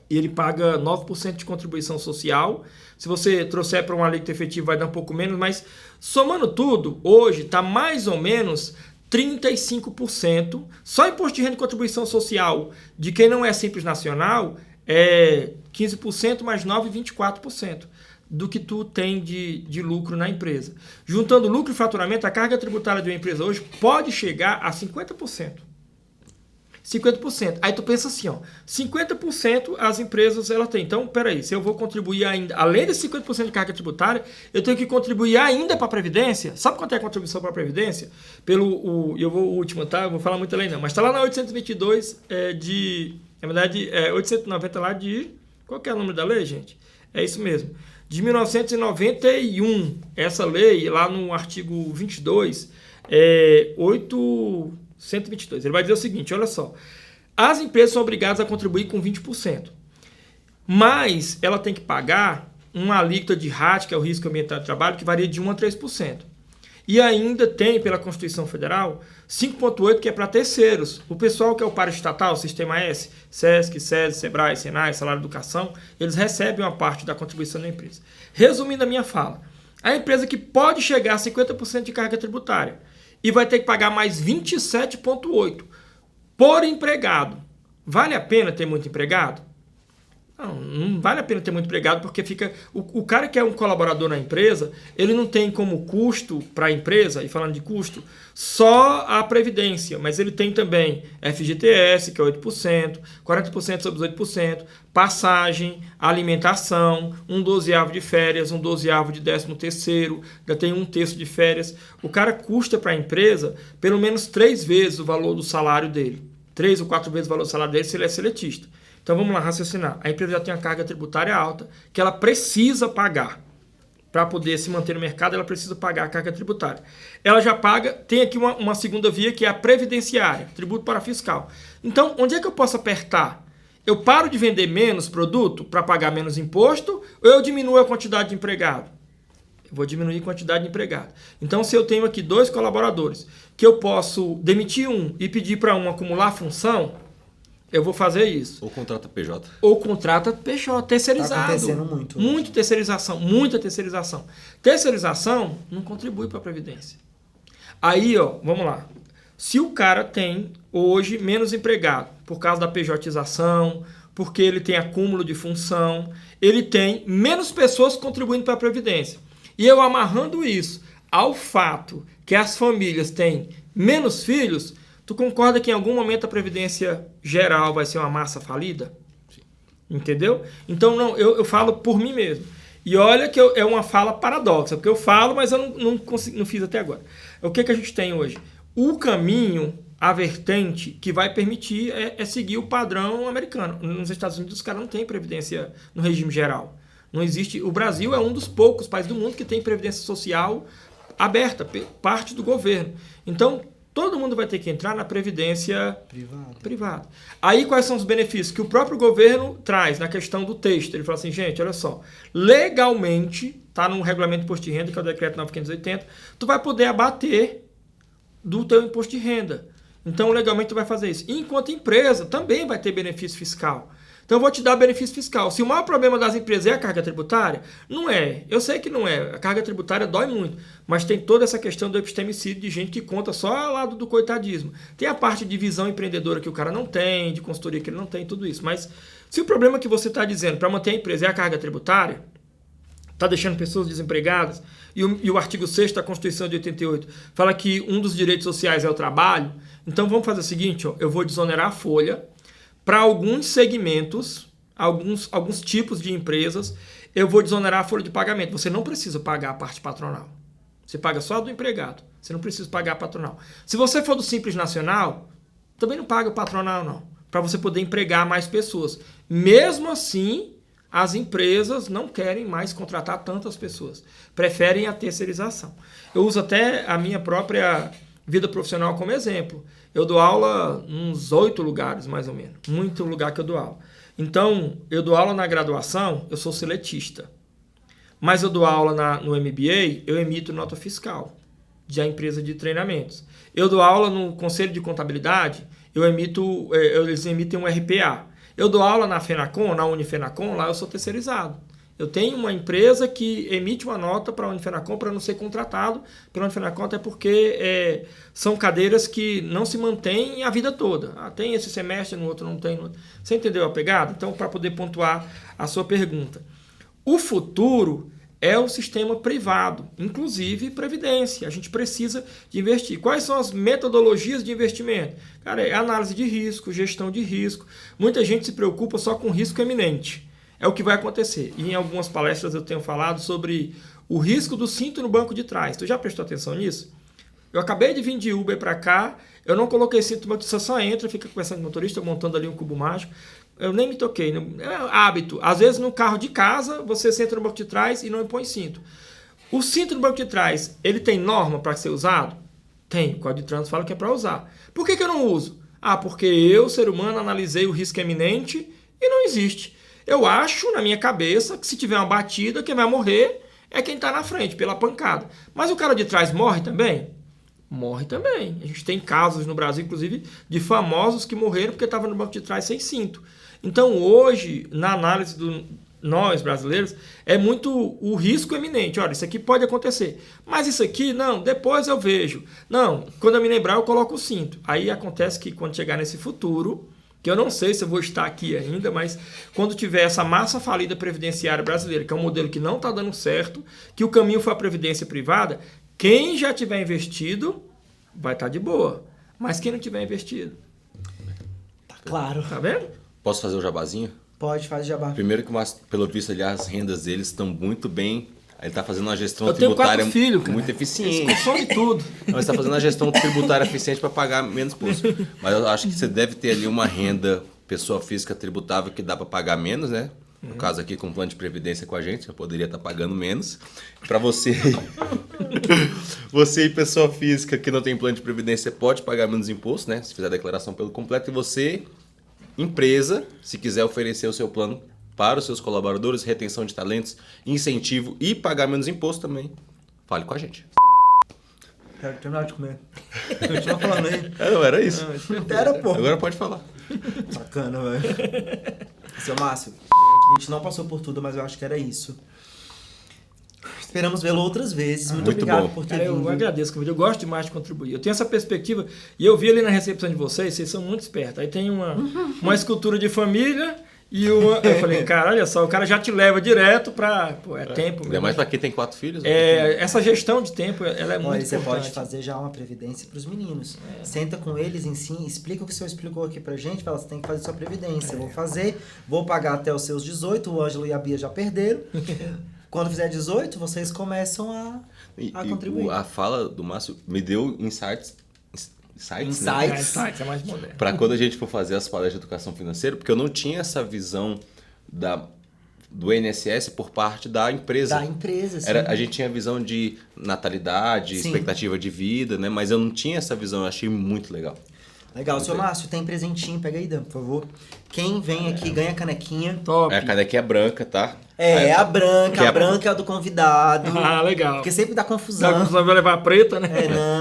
e ele paga 9% de contribuição social. Se você trouxer para uma alíquota efetiva, vai dar um pouco menos, mas somando tudo, hoje está mais ou menos 35%. Só imposto de renda e contribuição social de quem não é simples nacional é 15% mais 9%, 24% do que tu tem de lucro na empresa. Juntando lucro e faturamento, a carga tributária de uma empresa hoje pode chegar a 50%. 50%. Aí tu pensa assim, ó, 50% as empresas ela tem. Então, peraí, se eu vou contribuir ainda, além de 50% de carga tributária, eu tenho que contribuir ainda para a Previdência. Sabe quanto é a contribuição para a Previdência? Eu vou o último, tá? Eu vou falar muito além não, mas está lá na 822 na verdade, 890 lá de... Qual que é o nome da lei, gente? É isso mesmo. De 1991, essa lei, lá no artigo 22, 122. Ele vai dizer o seguinte, olha só. As empresas são obrigadas a contribuir com 20%. Mas ela tem que pagar uma alíquota de RAT, que é o risco ambiental de trabalho, que varia de 1% a 3%. E ainda tem, pela Constituição Federal, 5,8%, que é para terceiros. O pessoal que é o paraestatal, Sistema S, SESC, SESI, SEBRAE, SENAI, Salário de Educação, eles recebem uma parte da contribuição da empresa. Resumindo a minha fala, a empresa que pode chegar a 50% de carga tributária e vai ter que pagar mais 27,8% por empregado. Vale a pena ter muito empregado? Não vale a pena ter muito empregado, porque fica... O cara que é um colaborador na empresa, ele não tem como custo para a empresa, e falando de custo, só a Previdência, mas ele tem também FGTS, que é 8%, 40% sobre os 8%, passagem, alimentação, 1/12 de férias, 1/12 de 13º, ainda tem 1/3 de férias. O cara custa para a empresa pelo menos 3 vezes o valor do salário dele. 3 ou 4 vezes o valor do salário dele se ele é seletista. Então vamos lá raciocinar. A empresa já tem a carga tributária alta que ela precisa pagar. Para poder se manter no mercado, ela precisa pagar a carga tributária. Ela já paga, tem aqui uma segunda via que é a previdenciária, tributo para fiscal. Então, onde é que eu posso apertar? Eu paro de vender menos produto para pagar menos imposto ou eu diminuo a quantidade de empregado? Eu vou diminuir a quantidade de empregado. Então, se eu tenho aqui 2 colaboradores que eu posso demitir um e pedir para um acumular função, eu vou fazer isso. Ou contrata PJ. Ou contrata PJ, terceirizado. Tá acontecendo muito. Muito terceirização, muita terceirização. Terceirização não contribui para a Previdência. Aí, vamos lá. Se o cara tem, hoje, menos empregado, por causa da pejotização, porque ele tem acúmulo de função, ele tem menos pessoas contribuindo para a Previdência. E eu amarrando isso ao fato que as famílias têm menos filhos, tu concorda que em algum momento a Previdência Geral vai ser uma massa falida? Sim. Entendeu? Então, não, eu falo por mim mesmo. E olha que é uma fala paradoxa, porque eu falo, mas eu não fiz até agora. O que a gente tem hoje? O caminho, a vertente que vai permitir é seguir o padrão americano. Nos Estados Unidos, os caras não têm Previdência no regime geral. Não existe. O Brasil é um dos poucos países do mundo que tem Previdência Social aberta, parte do governo. Então, todo mundo vai ter que entrar na previdência privada. Aí, quais são os benefícios que o próprio governo traz na questão do texto? Ele fala assim, gente, olha só, legalmente, está no regulamento de imposto de renda, que é o decreto 9580, tu vai poder abater do teu imposto de renda. Então, legalmente, tu vai fazer isso. E, enquanto empresa, também vai ter benefício fiscal. Então, eu vou te dar benefício fiscal. Se o maior problema das empresas é a carga tributária, não é. Eu sei que não é. A carga tributária dói muito. Mas tem toda essa questão do epistemicídio de gente que conta só ao lado do coitadismo. Tem a parte de visão empreendedora que o cara não tem, de consultoria que ele não tem, tudo isso. Mas se o problema que você está dizendo para manter a empresa é a carga tributária, está deixando pessoas desempregadas, e o artigo 6º da Constituição de 88 fala que um dos direitos sociais é o trabalho, então vamos fazer o seguinte, eu vou desonerar a folha. Para alguns segmentos, alguns tipos de empresas, eu vou desonerar a folha de pagamento. Você não precisa pagar a parte patronal. Você paga só do empregado. Você não precisa pagar a patronal. Se você for do Simples Nacional, também não paga o patronal, não. Para você poder empregar mais pessoas. Mesmo assim, as empresas não querem mais contratar tantas pessoas. Preferem a terceirização. Eu uso até a minha própria vida profissional como exemplo. Eu dou aula em uns 8 lugares, mais ou menos. Muito lugar que eu dou aula. Então, eu dou aula na graduação, eu sou seletista. Mas eu dou aula no MBA, eu emito nota fiscal da empresa de treinamentos. Eu dou aula no Conselho de Contabilidade, eles emitem um RPA. Eu dou aula na FENACON, na Unifenacon, lá eu sou terceirizado. Eu tenho uma empresa que emite uma nota para a Unifenacon para não ser contratado pela Unifenacon, até porque são cadeiras que não se mantêm a vida toda. Tem esse semestre, no outro não tem. No outro. Você entendeu a pegada? Então, para poder pontuar a sua pergunta. O futuro é o sistema privado, inclusive previdência. A gente precisa de investir. Quais são as metodologias de investimento? Cara, é análise de risco, gestão de risco. Muita gente se preocupa só com risco eminente. É o que vai acontecer. E em algumas palestras eu tenho falado sobre o risco do cinto no banco de trás. Tu já prestou atenção nisso? Eu acabei de vir de Uber para cá, eu não coloquei cinto no banco de trás, só entra, fica conversando com o motorista, montando ali um cubo mágico. Eu nem me toquei. É hábito. Às vezes no carro de casa, você senta no banco de trás e não impõe cinto. O cinto no banco de trás, ele tem norma para ser usado? Tem. O Código de Trânsito fala que é para usar. Por que eu não uso? Porque eu, ser humano, analisei o risco eminente e não existe. Eu acho, na minha cabeça, que se tiver uma batida, quem vai morrer é quem está na frente, pela pancada. Mas o cara de trás morre também? Morre também. A gente tem casos no Brasil, inclusive, de famosos que morreram porque estavam no banco de trás sem cinto. Então, hoje, na análise nós, brasileiros, é muito o risco eminente. Olha, isso aqui pode acontecer. Mas isso aqui, não, depois eu vejo. Não, quando eu me lembrar, eu coloco o cinto. Aí acontece que quando chegar nesse futuro, que eu não sei se eu vou estar aqui ainda, mas quando tiver essa massa falida previdenciária brasileira, que é um modelo que não está dando certo, que o caminho foi a previdência privada, quem já tiver investido vai estar de boa. Mas quem não tiver investido... Tá claro. Tá vendo? Posso fazer o jabazinho? Pode, faz jabá. Primeiro que, pelo visto, ali, as rendas deles estão muito bem. Ele está fazendo uma gestão Eu tenho tributária 4 filhos, cara. muito eficiente. Eles consomem tudo. Não, você está fazendo uma gestão tributária eficiente para pagar menos imposto. Mas eu acho que você deve ter ali uma renda, pessoa física tributável, que dá para pagar menos, né? No caso aqui, com plano de previdência com a gente, eu poderia estar pagando menos. Para você, você e pessoa física que não tem plano de previdência pode pagar menos imposto, né? Se fizer a declaração pelo completo. E você, empresa, se quiser oferecer o seu plano para os seus colaboradores, retenção de talentos, incentivo e pagar menos imposto também, fale com a gente. Quero terminar de comer. Continua falando aí. Não, era isso. Era, pô. Agora pode falar. Bacana, velho. Seu Márcio, a gente não passou por tudo, mas eu acho que era isso. Esperamos vê-lo outras vezes. Muito obrigado bom. por ter Cara, vindo. eu agradeço o convite. Eu gosto demais de contribuir. Eu tenho essa perspectiva. E eu vi ali na recepção de vocês são muito espertos. Aí tem uma escultura de família e eu falei, cara, olha só, o cara já te leva direto para... Pô, é tempo. Ainda mais para quem tem 4 filhos. Essa gestão de tempo, ela é Olha, muito você importante. pode fazer já uma previdência para os meninos. Senta com eles, ensina, explica o que o senhor explicou aqui pra gente. Fala, você tem que fazer sua previdência. Eu vou fazer, vou pagar até os seus 18. O Ângelo e a Bia já perderam. Quando fizer 18, vocês começam a contribuir. A fala do Márcio me deu insights, né? Insights é mais moderno. Para quando a gente for fazer as palestras de educação financeira, porque eu não tinha essa visão do INSS por parte da empresa. Da empresa, sim. A gente tinha a visão de natalidade, Sim. expectativa de vida, né? Mas eu não tinha essa visão, eu achei muito legal. Legal. Seu Márcio, tem presentinho. Pega aí, Dan, por favor. Quem vem aqui ganha canequinha. Top. A canequinha é branca, tá? É a branca. Que A branca é a do convidado. Ah, legal. Porque sempre dá confusão. Vai levar a preta, né?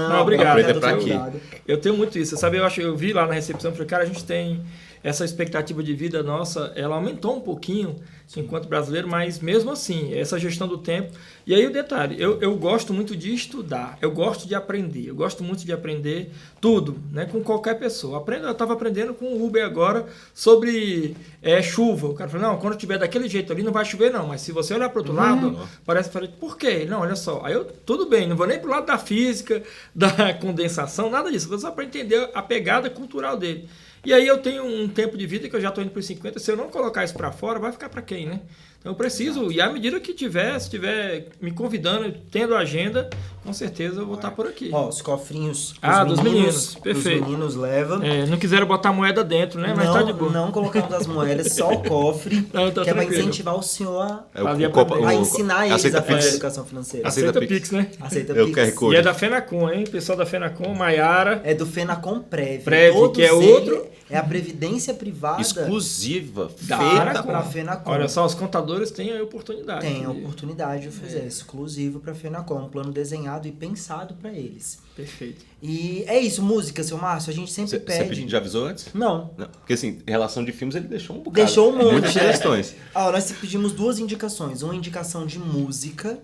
Não, obrigado. A preta é do pra convidado. aqui. Eu tenho muito isso. Sabe, eu vi lá na recepção, falei, cara, a gente tem essa expectativa de vida nossa, ela aumentou um pouquinho enquanto brasileiro, mas mesmo assim, essa gestão do tempo. E aí o detalhe, eu gosto muito de estudar, eu gosto de aprender, eu gosto muito de aprender tudo, né, com qualquer pessoa. Eu estava aprendendo com o Uber agora sobre chuva. O cara falou, não, quando tiver daquele jeito ali não vai chover não, mas se você olhar para o outro lado, parece, falei, por quê? Não, olha só, aí tudo bem, não vou nem para o lado da física, da condensação, nada disso, só para entender a pegada cultural dele. E aí eu tenho um tempo de vida que eu já estou indo para os 50, se eu não colocar isso para fora, vai ficar para quem, né? Então eu preciso, e à medida que se tiver me convidando, tendo agenda, com certeza eu vou estar por aqui. Ó, os cofrinhos dos meninos, perfeito. Os meninos levam. Não quiseram botar moeda dentro, né? Mas não, tá de boa. Não colocamos as moedas, só o cofre, Não, tá que é para tranquilo. incentivar o senhor a a ensinar eles aceita a fazer Pix. educação financeira. Aceita Pix, né? Aceita Eu Pix. quero Code. E é da Fenacom, hein? Pessoal da Fenacom, Maiara. É do Fenacom Prev. Prev, Todos que é eles- outro. É a previdência privada Exclusiva, Da feita Fenacom. para a Fenacom. Olha só, os contadores têm a oportunidade. Tem a oportunidade de fazer exclusivo para a Fenacom, um plano desenhado e pensado para eles. Perfeito. E é isso, música, seu Márcio, a gente sempre Você pede. já avisou antes? Não. Não. Porque assim, em relação de filmes, ele deixou um bocado. Deixou um monte. Muitas sugestões. Ó, nós pedimos 2 indicações. Uma indicação de música.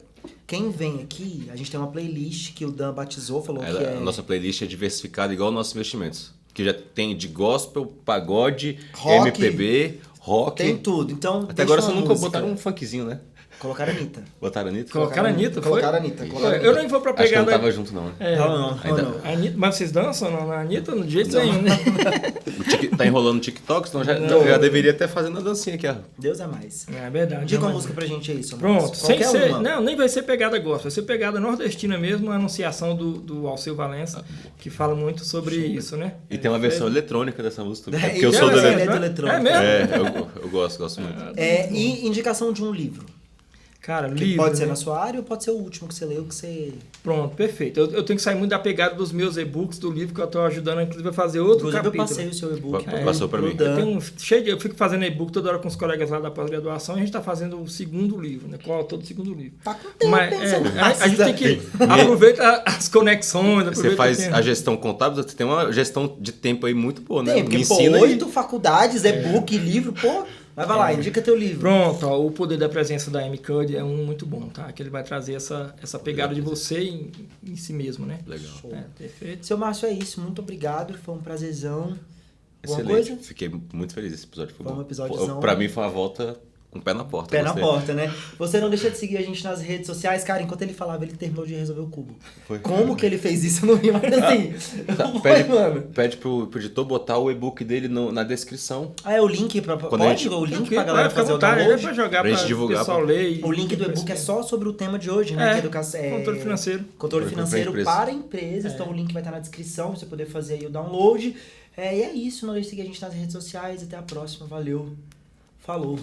Quem vem aqui, a gente tem uma playlist que o Dan batizou, falou que é... A nossa playlist é diversificada igual nossos investimentos. Que já tem de gospel, pagode, Rock. MPB, rock. Tem tudo. Então, Até deixa agora uma vocês nunca música. botaram um funkzinho, né? Colocaram a Anitta. Botaram a Anitta? Colocaram a Anitta, foi? Colocaram a Anitta. Colocaram a Eu Anitta. nem vou pra Acho que eu pegada... não tava junto, não, né? Não. A Anitta, mas vocês dançam na Anitta? De jeito nenhum, né? Tá enrolando no TikTok, então já deveria até fazendo a dancinha aqui, ó. Deus é mais. É verdade. Diga uma mas- música pra gente aí, seu Pronto, Márcio. sem Qualquer ser. uma. Não, nem vai ser pegada gospel, vai ser pegada nordestina mesmo, a anunciação do Alceu Valença, que fala muito sobre isso, né? E tem uma versão eletrônica dessa música também. É, Porque eu e sou do ela é eletrônico. eletrônica. É mesmo? Eu gosto muito. E indicação de um livro. Cara, Que livro. pode ser né? na sua área ou pode ser o último que você leu, que você... Pronto, perfeito. Eu tenho que sair muito da pegada dos meus e-books, do livro que eu estou ajudando, inclusive, a fazer outro Inclusive, capítulo. eu passei o seu e-book. Passou pra pro mim. Dan. Eu fico fazendo e-book toda hora com os colegas lá da pós-graduação e a gente está fazendo o segundo livro, né? Qual é todo o segundo livro? Tá com tempo, Mas, hein, seu a gente tem que Márcio? aproveitar as conexões. Você aproveita faz que tem- a gestão contábil, você tem uma gestão de tempo aí muito boa, né? Tem, porque, Me ensina pô, aí. 8 faculdades, e-book, livro, pô... Mas vai lá, indica teu livro. Pronto, ó, o poder da presença da M-Cud é muito bom, tá? Que ele vai trazer essa pegada de você em si mesmo, né? Legal. Perfeito. Seu Márcio, é isso. Muito obrigado. Foi um prazerzão. Alguma Excelente. coisa? Fiquei muito feliz. Esse episódio foi Foi um bom. episódiozão. Pra mim foi uma volta com o pé na porta. Pé na gostei. porta, né? Você não deixa de seguir a gente nas redes sociais. Cara, enquanto ele falava, ele terminou de resolver o cubo. Foi. Como que ele fez isso? Eu não vi, mas assim... Tá, pede pro editor botar o e-book dele na descrição. Ah, é o link pra... Quando Pode? a gente- O link Porque pra galera fica à fazer o vontade, é download? pra jogar Pra gente pra divulgar, o pessoal pô. ler. O link do e-book é só sobre o tema de hoje, né? Que é educação... Controle financeiro. Controle financeiro empresa. para empresas. Então o link vai estar na descrição pra você poder fazer aí o download. E é isso. Não deixe de seguir a gente nas redes sociais. Até a próxima. Valeu. Falou.